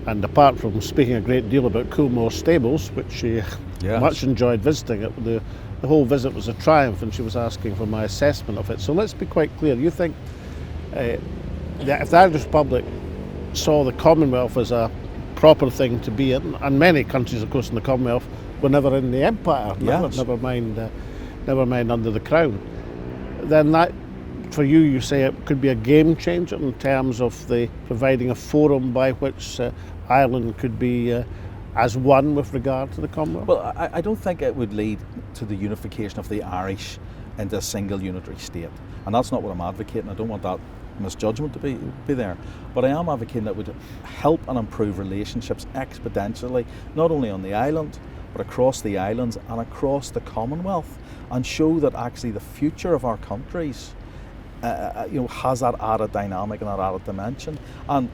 Speaker 1: and apart from speaking a great deal about Coolmore Stables, which she much enjoyed visiting, the whole visit was a triumph, and she was asking for my assessment of it. So let's be quite clear. You think that if the Irish Republic saw the Commonwealth as a proper thing to be in, and many countries, of course, in the Commonwealth were never in the Empire, never mind under the Crown, then that, for you say it could be a game changer in terms of providing a forum by which Ireland could be as one with regard to the Commonwealth?
Speaker 5: Well, I don't think it would lead to the unification of the Irish into a single unitary state, and that's not what I'm advocating. I don't want that misjudgment to be there, but I am advocating that would help and improve relationships exponentially, not only on the island but across the islands and across the Commonwealth, and show that actually the future of our countries has that added dynamic and that added dimension. And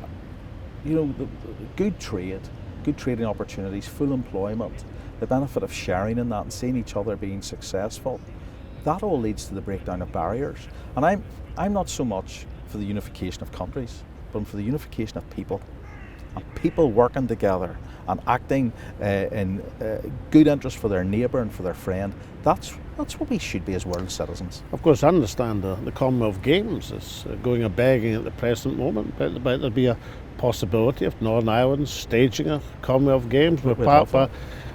Speaker 5: the good trade, good trading opportunities, full employment, the benefit of sharing in that and seeing each other being successful, that all leads to the breakdown of barriers. And I'm not so much for the unification of countries, but I'm for the unification of people, and people working together and acting in good interest for their neighbour and for their friend. That's That's what we should be as world citizens.
Speaker 1: Of course, I understand the Commonwealth Games is going a begging at the present moment, but there'd be a possibility of Northern Ireland staging a Commonwealth Games with part of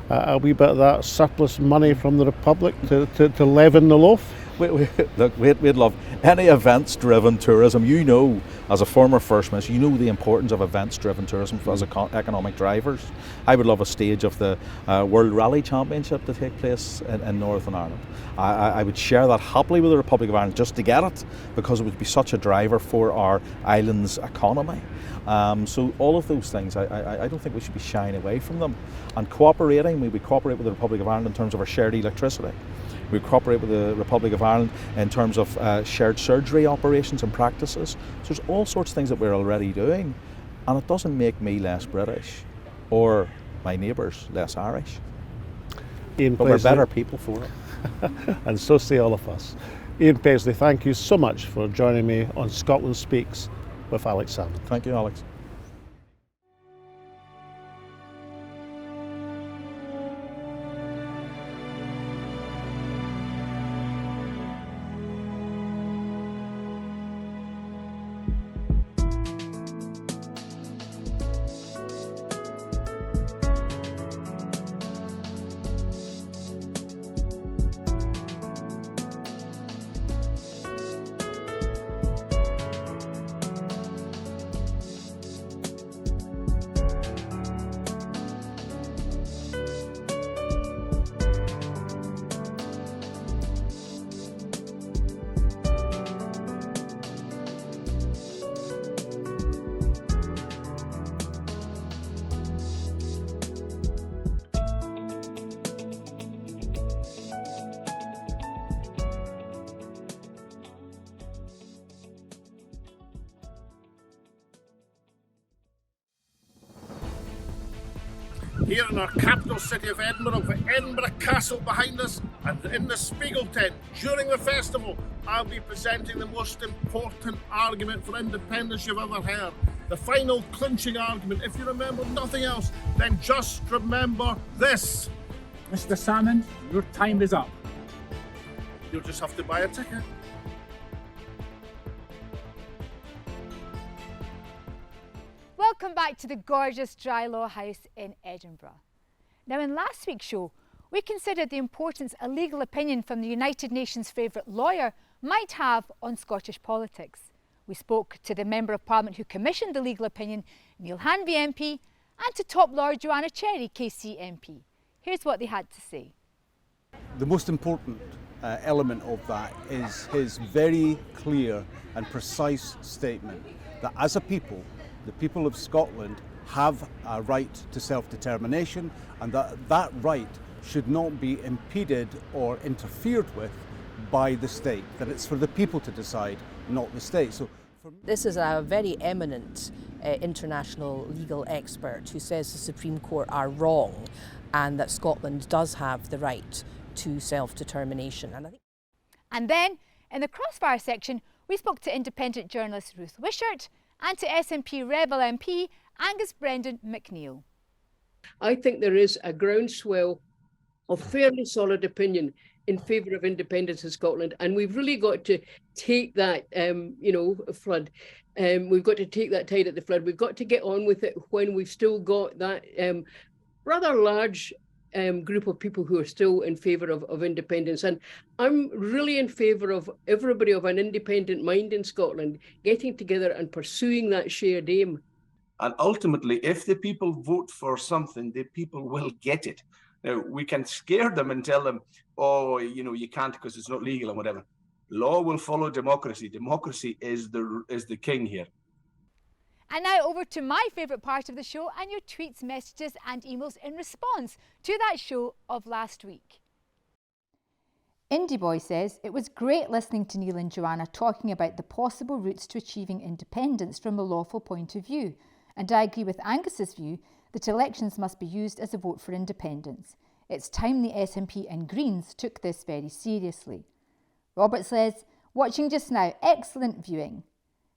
Speaker 1: a wee bit of that surplus money from the Republic to leaven the loaf.
Speaker 5: We'd love any events-driven tourism. You know, as a former First Minister, you know the importance of events-driven tourism as economic drivers. I would love a stage of the World Rally Championship to take place in Northern Ireland. I would share that happily with the Republic of Ireland just to get it, because it would be such a driver for our island's economy. So all of those things, I don't think we should be shying away from them. And cooperating, we cooperate with the Republic of Ireland in terms of our shared electricity. We cooperate with the Republic of Ireland in terms of shared surgery operations and practices. So there's all sorts of things that we're already doing, and it doesn't make me less British or my neighbours less Irish.
Speaker 1: Ian
Speaker 5: But
Speaker 1: Paisley,
Speaker 5: we're better people for it.
Speaker 1: and so say all of us. Ian Paisley, thank you so much for joining me on Scotland Speaks with Alex Salmond.
Speaker 5: Thank you, Alex.
Speaker 1: Here in our capital city of Edinburgh, with Edinburgh Castle behind us, and in the Spiegel tent during the festival, I'll be presenting the most important argument for independence you've ever heard. The final clinching argument. If you remember nothing else, then just remember this.
Speaker 6: Mr. Salmond, your time is up.
Speaker 1: You'll just have to buy a ticket.
Speaker 2: Welcome back to the gorgeous Dry Law House in Edinburgh. Now, in last week's show, we considered the importance a legal opinion from the United Nations favourite lawyer might have on Scottish politics. We spoke to the Member of Parliament who commissioned the legal opinion, Neil Hanvey MP, and to top lawyer Joanna Cherry, KC MP. Here's what they had to say.
Speaker 7: The most important element of that is his very clear and precise statement that as a people, the people of Scotland have a right to self-determination, and that right should not be impeded or interfered with by the state, that it's for the people to decide, not the state. So,
Speaker 8: this is a very eminent international legal expert who says the Supreme Court are wrong and that Scotland does have the right to self-determination.
Speaker 2: And then, in the Crossfire section, we spoke to independent journalist Ruth Wishart and to SNP Rebel MP Angus Brendan McNeill.
Speaker 9: I think there is a groundswell of fairly solid opinion in favour of independence in Scotland, and we've really got to take that, flood. We've got to take that tide at the flood. We've got to get on with it when we've still got that rather large group of people who are still in favour of independence. And I'm really in favour of everybody of an independent mind in Scotland getting together and pursuing that shared aim.
Speaker 10: And ultimately, if the people vote for something, the people will get it. Now, we can scare them and tell them, oh, you can't because it's not legal and whatever. Law will follow democracy. Democracy is the king here.
Speaker 2: And now over to my favourite part of the show and your tweets, messages and emails in response to that show of last week. Indie Boy says, it was great listening to Neil and Joanna talking about the possible routes to achieving independence from a lawful point of view. And I agree with Angus's view that elections must be used as a vote for independence. It's time the SNP and Greens took this very seriously. Robert says, watching just now, excellent viewing.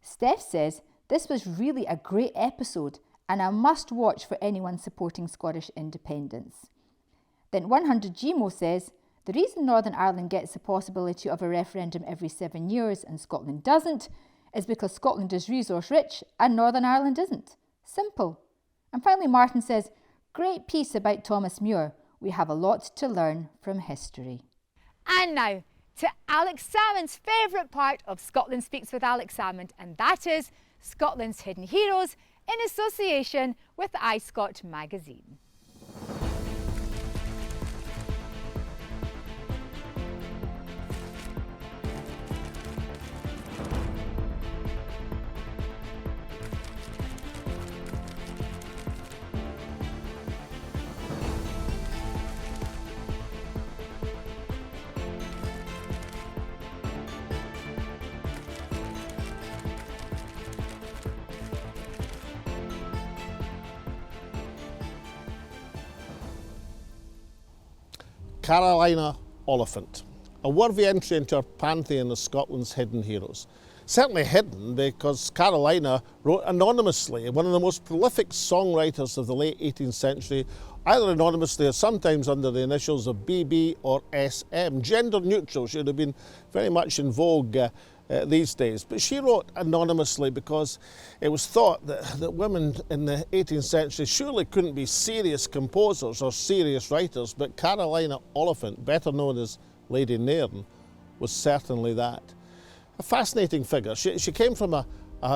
Speaker 2: Steph says, this was really a great episode and a must watch for anyone supporting Scottish independence. Then 100 GMO says, The reason Northern Ireland gets the possibility of a referendum every 7 years and Scotland doesn't is because Scotland is resource rich and Northern Ireland isn't. Simple. And finally, Martin says, great piece about Thomas Muir. We have a lot to learn from history. And now to Alex Salmond's favourite part of Scotland Speaks with Alex Salmond, and that is Scotland's Hidden Heroes in association with iScot magazine.
Speaker 1: Carolina Oliphant, a worthy entry into our pantheon of Scotland's hidden heroes. Certainly hidden because Carolina wrote anonymously, one of the most prolific songwriters of the late 18th century, either anonymously or sometimes under the initials of BB or SM. Gender neutral should have been very much in vogue these days. But she wrote anonymously because it was thought that women in the 18th century surely couldn't be serious composers or serious writers, but Carolina Oliphant, better known as Lady Nairn, was certainly that. A fascinating figure. She came from a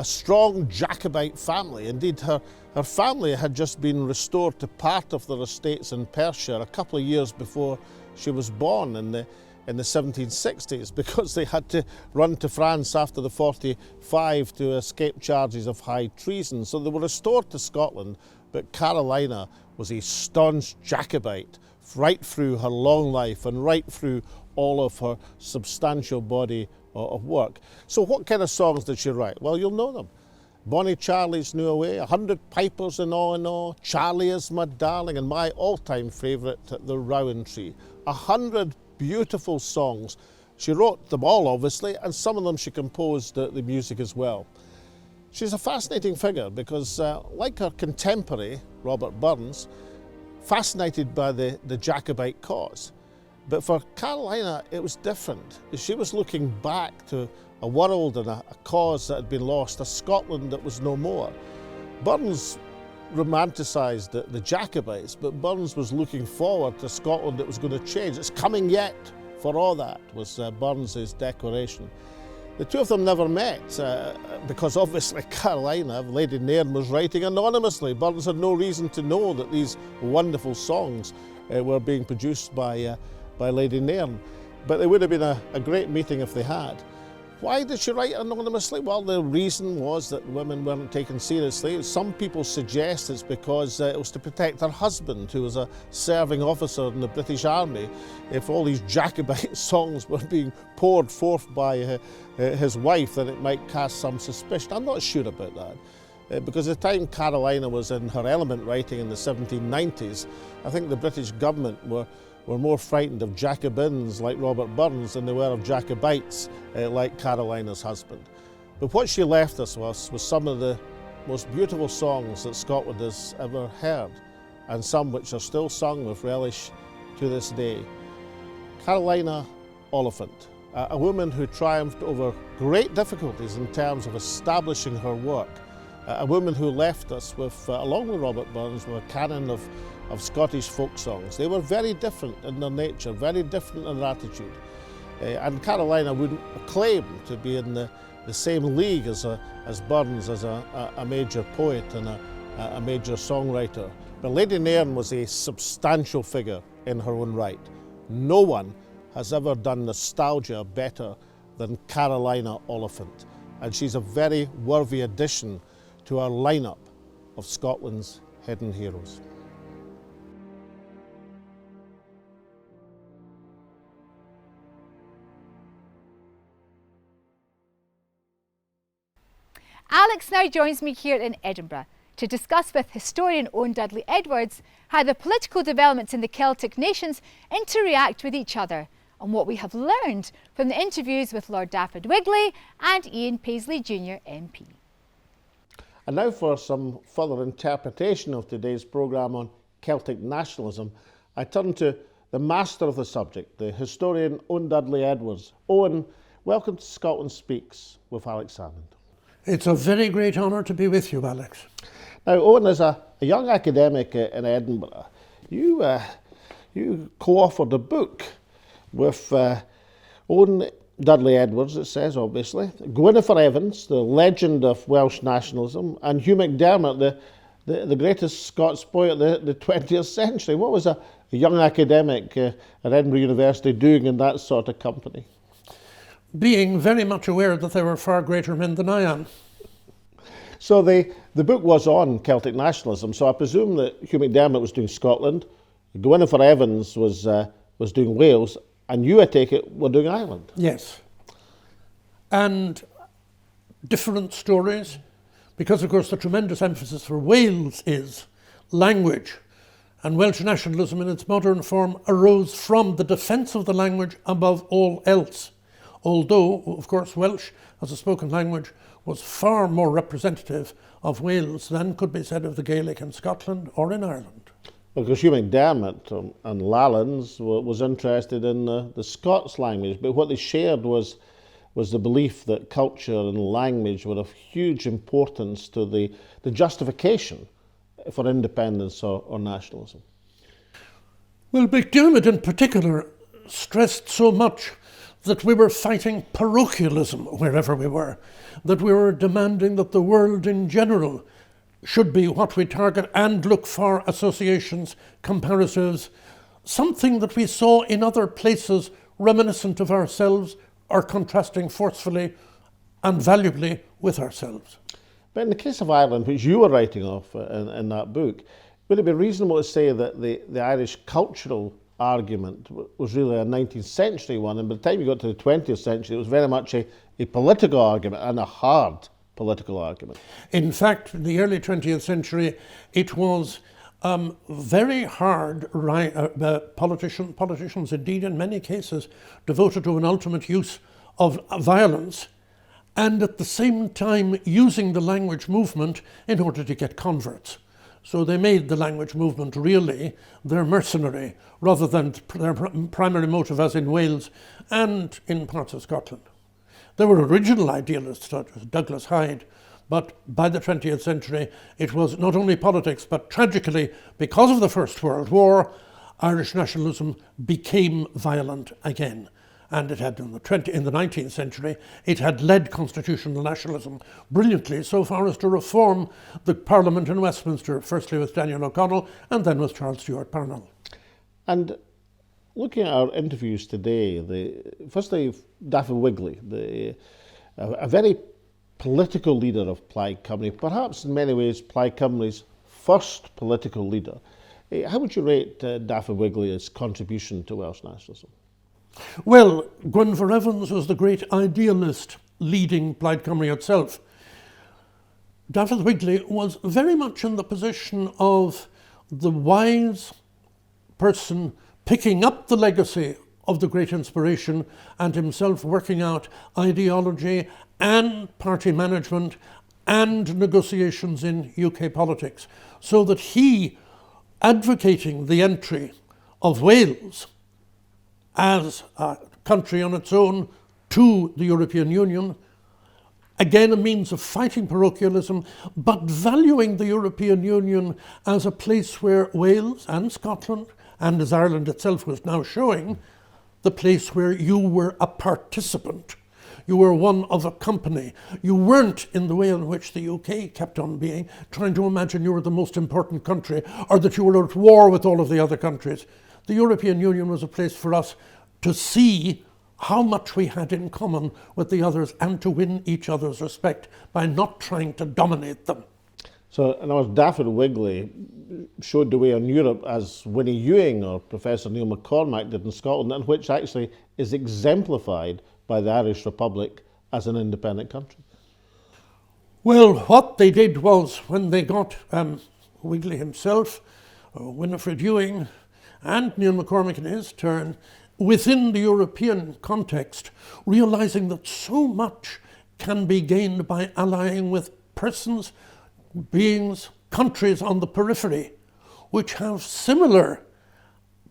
Speaker 1: strong Jacobite family. Indeed, her family had just been restored to part of their estates in Perthshire a couple of years before she was born in the 1760s, because they had to run to France after the 45 to escape charges of high treason. So they were restored to Scotland, but Carolina was a staunch Jacobite right through her long life and right through all of her substantial body of work. So what kind of songs did she write? Well, you'll know them. Bonnie Charlie's New Away, 100 Pipers in Awe, Charlie is my darling, and my all-time favourite, The Rowan Tree. 100 beautiful songs. She wrote them all, obviously, and some of them she composed the music as well. She's a fascinating figure because, like her contemporary, Robert Burns, fascinated by the Jacobite cause. But for Carolina, it was different. She was looking back to a world and a cause that had been lost, a Scotland that was no more. Burns romanticised the Jacobites, but Burns was looking forward to Scotland that was going to change. It's coming yet, for all that, was Burns's declaration. The two of them never met because obviously Carolina, Lady Nairn, was writing anonymously. Burns had no reason to know that these wonderful songs were being produced by Lady Nairn. But it would have been a great meeting if they had. Why did she write anonymously? Well, the reason was that women weren't taken seriously. Some people suggest it's because it was to protect her husband, who was a serving officer in the British Army. If all these Jacobite songs were being poured forth by his wife, then it might cast some suspicion. I'm not sure about that. Because at the time Carolina was in her element writing in the 1790s, I think the British government were more frightened of Jacobins like Robert Burns than they were of Jacobites like Carolina's husband. But what she left us was some of the most beautiful songs that Scotland has ever heard, and some which are still sung with relish to this day. Carolina Oliphant, a woman who triumphed over great difficulties in terms of establishing her work, a woman who left us with, along with Robert Burns, with a canon of Scottish folk songs. They were very different in their nature, very different in their attitude. And Carolina wouldn't claim to be in the same league as Burns, as a major poet and a major songwriter. But Lady Nairn was a substantial figure in her own right. No one has ever done nostalgia better than Carolina Oliphant. And she's a very worthy addition to our lineup of Scotland's hidden heroes.
Speaker 2: Alex now joins me here in Edinburgh to discuss with historian Owen Dudley Edwards how the political developments in the Celtic nations interact with each other and what we have learned from the interviews with Lord Dafydd Wigley and Ian Paisley Jr MP.
Speaker 1: And now for some further interpretation of today's programme on Celtic nationalism, I turn to the master of the subject, the historian Owen Dudley Edwards. Owen, welcome to Scotland Speaks with Alex Salmond.
Speaker 11: It's a very great honour to be with you, Alex.
Speaker 1: Now, Owen, as a young academic in Edinburgh, you co-authored a book with Owen Dudley Edwards, it says, obviously, Gwynfor Evans, the legend of Welsh nationalism, and Hugh MacDiarmid, the greatest Scots poet of the 20th century. What was a young academic at Edinburgh University doing in that sort of company?
Speaker 11: Being very much aware that there were far greater men than I am.
Speaker 1: So the book was on Celtic nationalism, so I presume that Hugh MacDiarmid was doing Scotland, Gwynfor Evans was doing Wales, and you, I take it, were doing Ireland.
Speaker 11: Yes. And different stories, because of course the tremendous emphasis for Wales is language, and Welsh nationalism in its modern form arose from the defence of the language above all else. Although, of course, Welsh as a spoken language was far more representative of Wales than could be said of the Gaelic in Scotland or in Ireland.
Speaker 1: Well, because Hugh MacDiarmid and Lallans was interested in the Scots language, but what they shared was the belief that culture and language were of huge importance to the justification for independence or nationalism.
Speaker 11: Well, MacDiarmid in particular stressed so much that we were fighting parochialism wherever we were, that we were demanding that the world in general should be what we target and look for associations, comparatives, something that we saw in other places reminiscent of ourselves or contrasting forcefully and valuably with ourselves.
Speaker 1: But in the case of Ireland, which you were writing off in that book, would it be reasonable to say that the Irish cultural argument was really a 19th century one, and by the time you got to the 20th century, it was very much a political argument and a hard political argument?
Speaker 11: In fact, in the early 20th century, it was very hard. Politicians, indeed, in many cases, devoted to an ultimate use of violence, and at the same time using the language movement in order to get converts. So they made the language movement really their mercenary, rather than their primary motive, as in Wales and in parts of Scotland. There were original idealists such as Douglas Hyde, but by the 20th century it was not only politics, but tragically, because of the First World War, Irish nationalism became violent again. And it had in the 19th century, it had led constitutional nationalism brilliantly so far as to reform the Parliament in Westminster, firstly with Daniel O'Connell and then with Charles Stewart Parnell.
Speaker 1: And looking at our interviews today, firstly, Dafydd Wigley, a very political leader of Plaid Cymru, perhaps in many ways Plaid Cymru's first political leader. How would you rate Dafydd Wigley's contribution to Welsh nationalism?
Speaker 11: Well, Gwynfor Evans was the great idealist leading Plaid Cymru itself. Dafydd Wigley was very much in the position of the wise person picking up the legacy of the great inspiration and himself working out ideology and party management and negotiations in UK politics, so that he, advocating the entry of Wales as a country on its own to the European Union, again a means of fighting parochialism, but valuing the European Union as a place where Wales and Scotland, and as Ireland itself was now showing, the place where you were a participant. You were one of a company. You weren't, in the way in which the UK kept on being, trying to imagine you were the most important country or that you were at war with all of the other countries. The European Union was a place for us to see how much we had in common with the others and to win each other's respect by not trying to dominate them.
Speaker 1: So, in other words, Dafydd Wigley showed the way in Europe as Winnie Ewing or Professor Neil McCormack did in Scotland, and which actually is exemplified by the Irish Republic as an independent country.
Speaker 11: Well, what they did was, when they got Wigley himself, Winifred Ewing, and Neil McCormack in his turn, within the European context, realizing that so much can be gained by allying with persons, beings, countries on the periphery, which have similar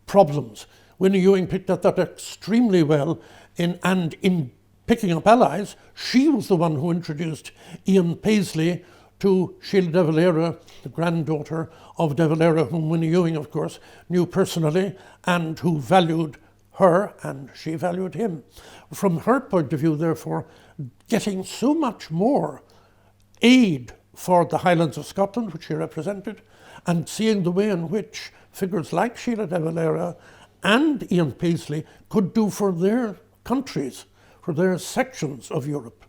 Speaker 11: problems, Winnie Ewing picked at that extremely well, in picking up allies. She was the one who introduced Ian Paisley to Sheila de Valera, the granddaughter of de Valera, whom Winnie Ewing, of course, knew personally and who valued her, and she valued him. From her point of view, therefore, getting so much more aid for the Highlands of Scotland, which she represented, and seeing the way in which figures like Sheila de Valera and Ian Paisley could do for their countries, for their sections of Europe.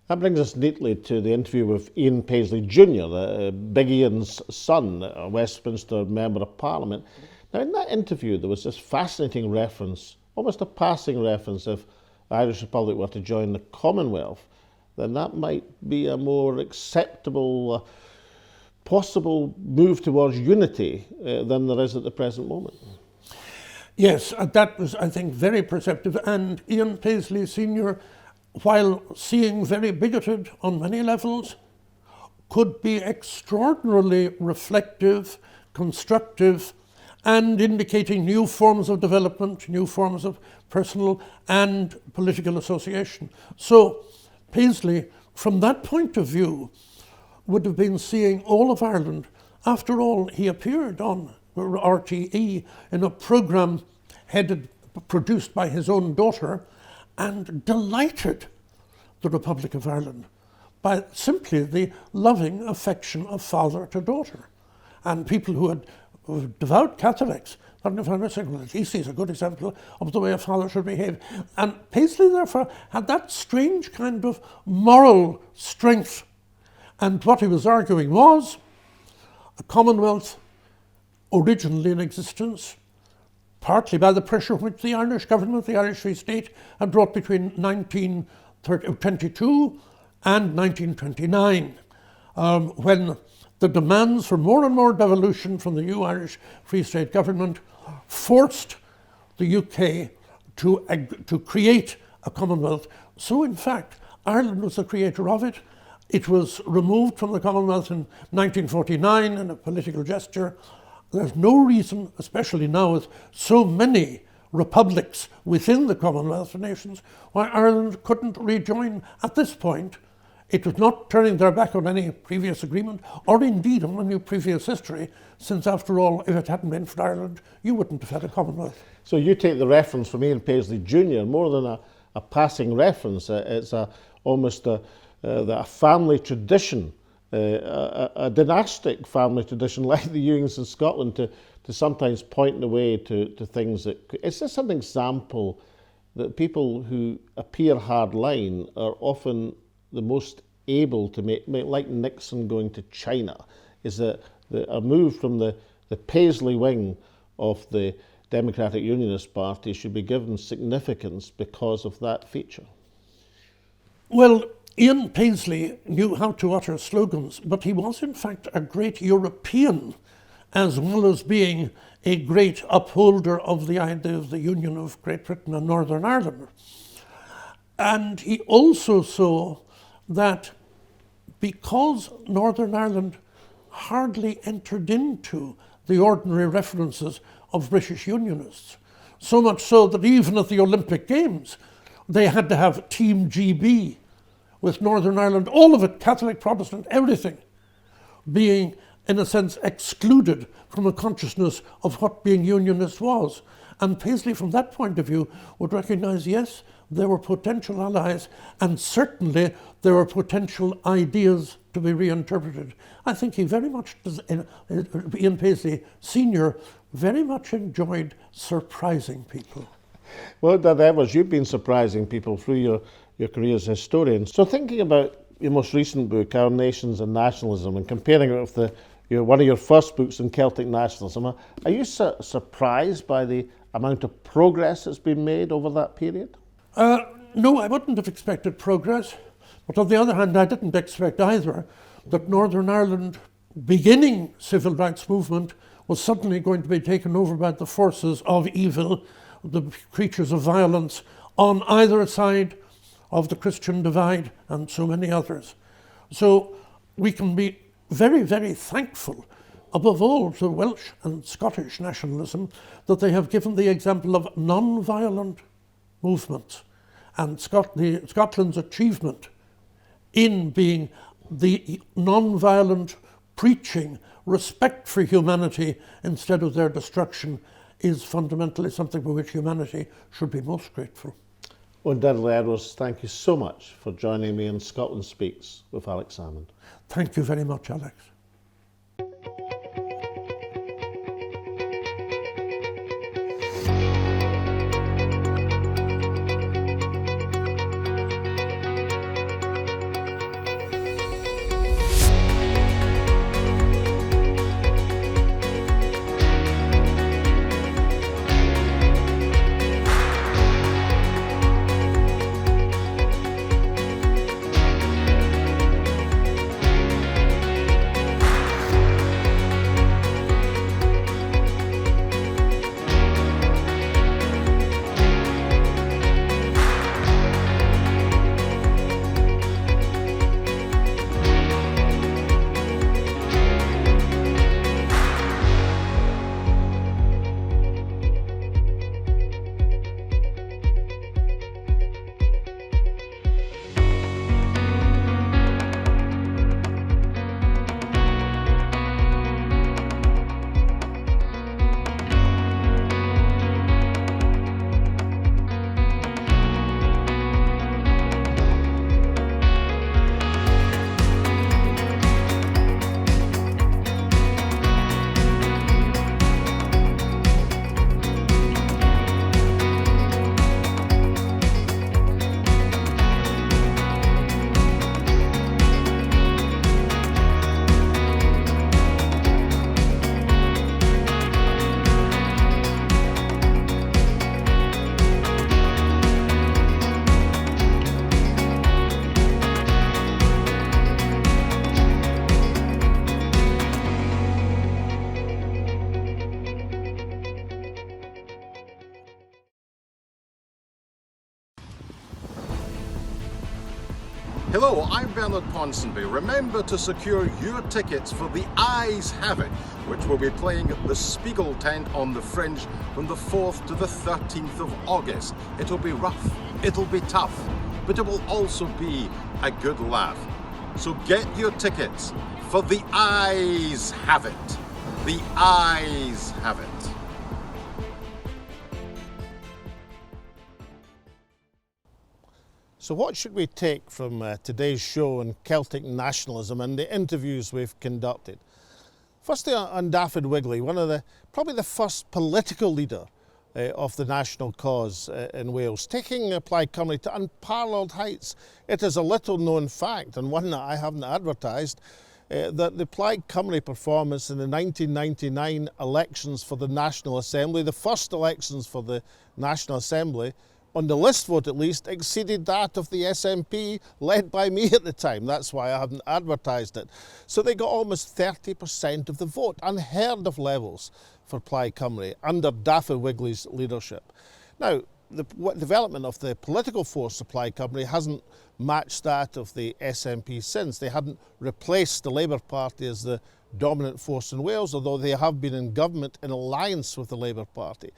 Speaker 1: That brings us neatly to the interview with Ian Paisley Jr., Big Ian's son, a Westminster Member of Parliament. Now, in that interview, there was this fascinating reference, almost a passing reference, if the Irish Republic were to join the Commonwealth, then that might be a more acceptable, possible move towards unity than there is at the present moment.
Speaker 11: Yes, that was, I think, very perceptive. And Ian Paisley Sr., while seeing very bigoted on many levels, could be extraordinarily reflective, constructive, and indicating new forms of development, new forms of personal and political association. So Paisley, from that point of view, would have been seeing all of Ireland. After all, he appeared on RTE in a programme produced by his own daughter, and delighted the Republic of Ireland by simply the loving affection of father to daughter. And people who were devout Catholics found it, well, at least he's a good example of the way a father should behave. And Paisley, therefore, had that strange kind of moral strength. And what he was arguing was a Commonwealth originally in existence, partly by the pressure which the Irish government, the Irish Free State, had brought between 1922 and 1929, when the demands for more and more devolution from the new Irish Free State government forced the UK to create a Commonwealth. So, in fact, Ireland was the creator of it. It was removed from the Commonwealth in 1949 in a political gesture. There's no reason, especially now with so many republics within the Commonwealth of Nations, why Ireland couldn't rejoin at this point. It was not turning their back on any previous agreement, or indeed on any previous history, since after all, if it hadn't been for Ireland, you wouldn't have had a Commonwealth.
Speaker 1: So you take the reference from Ian Paisley Jr. more than a passing reference. It's almost a family tradition, a dynastic family tradition like the Ewings in Scotland, to sometimes point the way to things that... Is this an example that people who appear hardline are often the most able to make, like Nixon going to China, is that a move from the Paisley wing of the Democratic Unionist Party should be given significance because of that feature?
Speaker 11: Well, Ian Paisley knew how to utter slogans, but he was in fact a great European, as well as being a great upholder of the idea of the union of Great Britain and Northern Ireland. And he also saw that because Northern Ireland hardly entered into the ordinary references of British Unionists, so much so that even at the Olympic Games, they had to have Team GB, with Northern Ireland, all of it, Catholic, Protestant, everything, being, in a sense, excluded from a consciousness of what being unionist was. And Paisley, from that point of view, would recognise, yes, there were potential allies, and certainly there were potential ideas to be reinterpreted. I think he very much, Ian Paisley Sr., very much enjoyed surprising people.
Speaker 1: Well, Dad Edwards, you've been surprising people through your career as a historian. So thinking about your most recent book, Our Nations and Nationalism, and comparing it with one of your first books on Celtic nationalism, are you surprised by the amount of progress that's been made over that period?
Speaker 11: No, I wouldn't have expected progress. But on the other hand, I didn't expect either that Northern Ireland, beginning civil rights movement, was suddenly going to be taken over by the forces of evil, the creatures of violence, on either side of the Christian divide and so many others. So we can be very, very thankful above all to Welsh and Scottish nationalism, that they have given the example of non-violent movements, and Scotland's achievement in being the non-violent preaching respect for humanity instead of their destruction is fundamentally something for which humanity should be most grateful.
Speaker 1: Owen Dudley Edwards, thank you so much for joining me in Scotland Speaks with Alex Salmond.
Speaker 11: Thank you very much, Alex.
Speaker 12: Hello, I'm Bernard Ponsonby. Remember to secure your tickets for The Eyes Have It, which will be playing at the Spiegel tent on the Fringe from the 4th to the 13th of August. It'll be rough, it'll be tough, but it will also be a good laugh. So get your tickets for The Eyes Have It. The Eyes Have It.
Speaker 1: So what should we take from today's show on Celtic nationalism and the interviews we've conducted? Firstly, on Dafydd Wigley, probably the first political leader of the national cause in Wales, taking Plaid Cymru to unparalleled heights. It is a little known fact, and one that I haven't advertised, that the Plaid Cymru performance in the 1999 elections for the National Assembly, the first elections for the National Assembly, on the list vote at least, exceeded that of the SNP led by me at the time. That's why I haven't advertised it. So they got almost 30% of the vote, unheard of levels for Plaid Cymru under Dafydd Wigley's leadership. Now, the development of the political force of Plaid Cymru hasn't matched that of the SNP since. They hadn't replaced the Labour Party as the dominant force in Wales, although they have been in government in alliance with the Labour Party.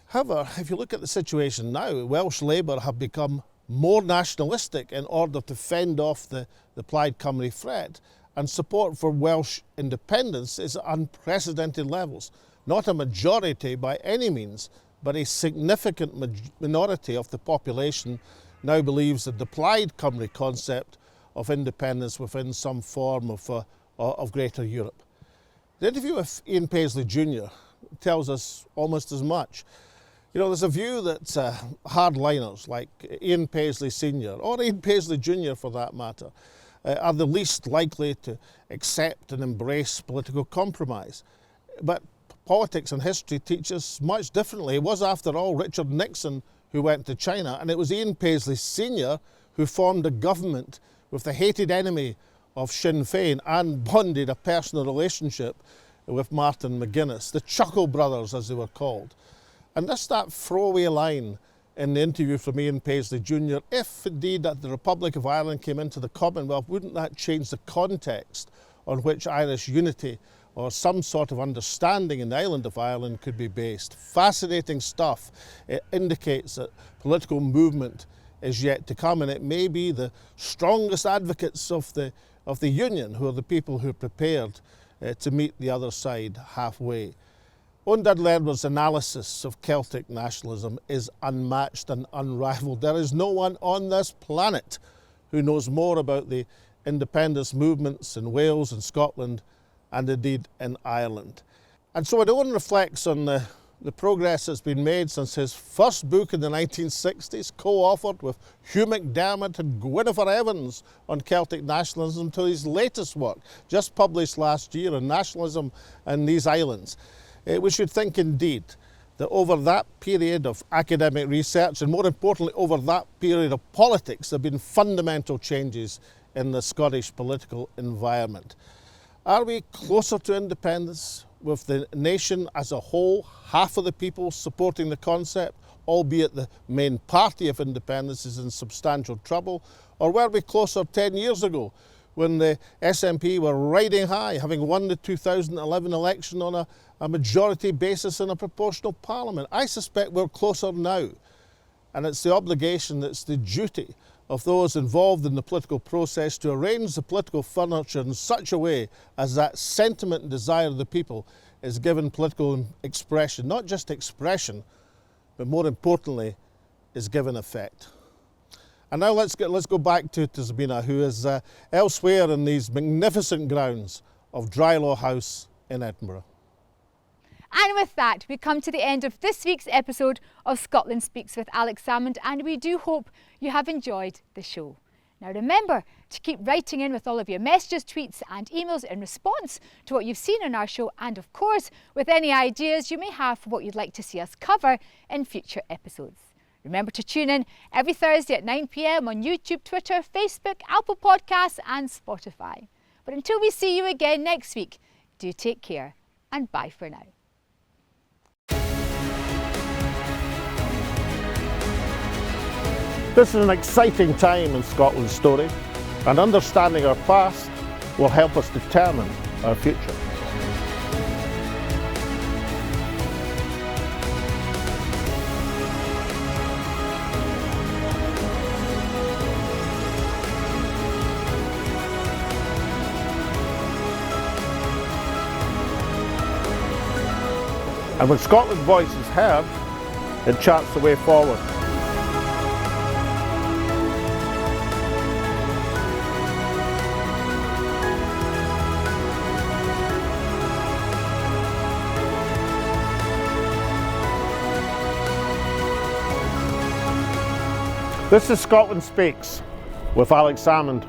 Speaker 1: However, if you look at the situation now, Welsh Labour have become more nationalistic in order to fend off the Plaid Cymru threat, and support for Welsh independence is at unprecedented levels. Not a majority by any means, but a significant minority of the population now believes that the Plaid Cymru concept of independence within some form of Greater Europe. The interview with Ian Paisley Jr. tells us almost as much. You know, there's a view that hardliners like Ian Paisley Sr. or Ian Paisley Jr. for that matter are the least likely to accept and embrace political compromise. But politics and history teach us much differently. It was, after all, Richard Nixon who went to China, and it was Ian Paisley Sr. who formed a government with the hated enemy of Sinn Féin and bonded a personal relationship with Martin McGuinness, the Chuckle Brothers as they were called. And just that throwaway line in the interview from Ian Paisley Jr., if indeed that the Republic of Ireland came into the Commonwealth, wouldn't that change the context on which Irish unity or some sort of understanding in the island of Ireland could be based. Fascinating stuff. It indicates that political movement is yet to come, and it may be the strongest advocates of the union who are the people who are prepared to meet the other side halfway. Owen Dudley Edwards' analysis of Celtic nationalism is unmatched and unrivaled. There is no one on this planet who knows more about the independence movements in Wales and Scotland and indeed in Ireland. And so when Owen reflects on the progress that's been made since his first book in the 1960s, co-authored with Hugh McDermott and Gwynfor Evans on Celtic nationalism, to his latest work, just published last year on nationalism in these islands, we should think indeed that over that period of academic research, and more importantly over that period of politics, there have been fundamental changes in the Scottish political environment. Are we closer to independence, with the nation as a whole, half of the people supporting the concept, albeit the main party of independence is in substantial trouble? Or were we closer 10 years ago, when the SNP were riding high, having won the 2011 election on a majority basis in a proportional parliament? I suspect we're closer now. And it's the obligation, it's the duty of those involved in the political process to arrange the political furniture in such a way as that sentiment and desire of the people is given political expression. Not just expression, but more importantly, is given effect. And now let's go back to Sabina, who is elsewhere in these magnificent grounds of Drylaw House in Edinburgh.
Speaker 2: And with that, we come to the end of this week's episode of Scotland Speaks with Alex Salmond, and we do hope you have enjoyed the show. Now remember to keep writing in with all of your messages, tweets and emails in response to what you've seen on our show, and of course with any ideas you may have for what you'd like to see us cover in future episodes. Remember to tune in every Thursday at 9 p.m. on YouTube, Twitter, Facebook, Apple Podcasts and Spotify. But until we see you again next week, do take care and bye for now.
Speaker 1: This is an exciting time in Scotland's story, and understanding our past will help us determine our future. And when Scotland's voice is heard, it charts the way forward. This is Scotland Speaks with Alex Salmond.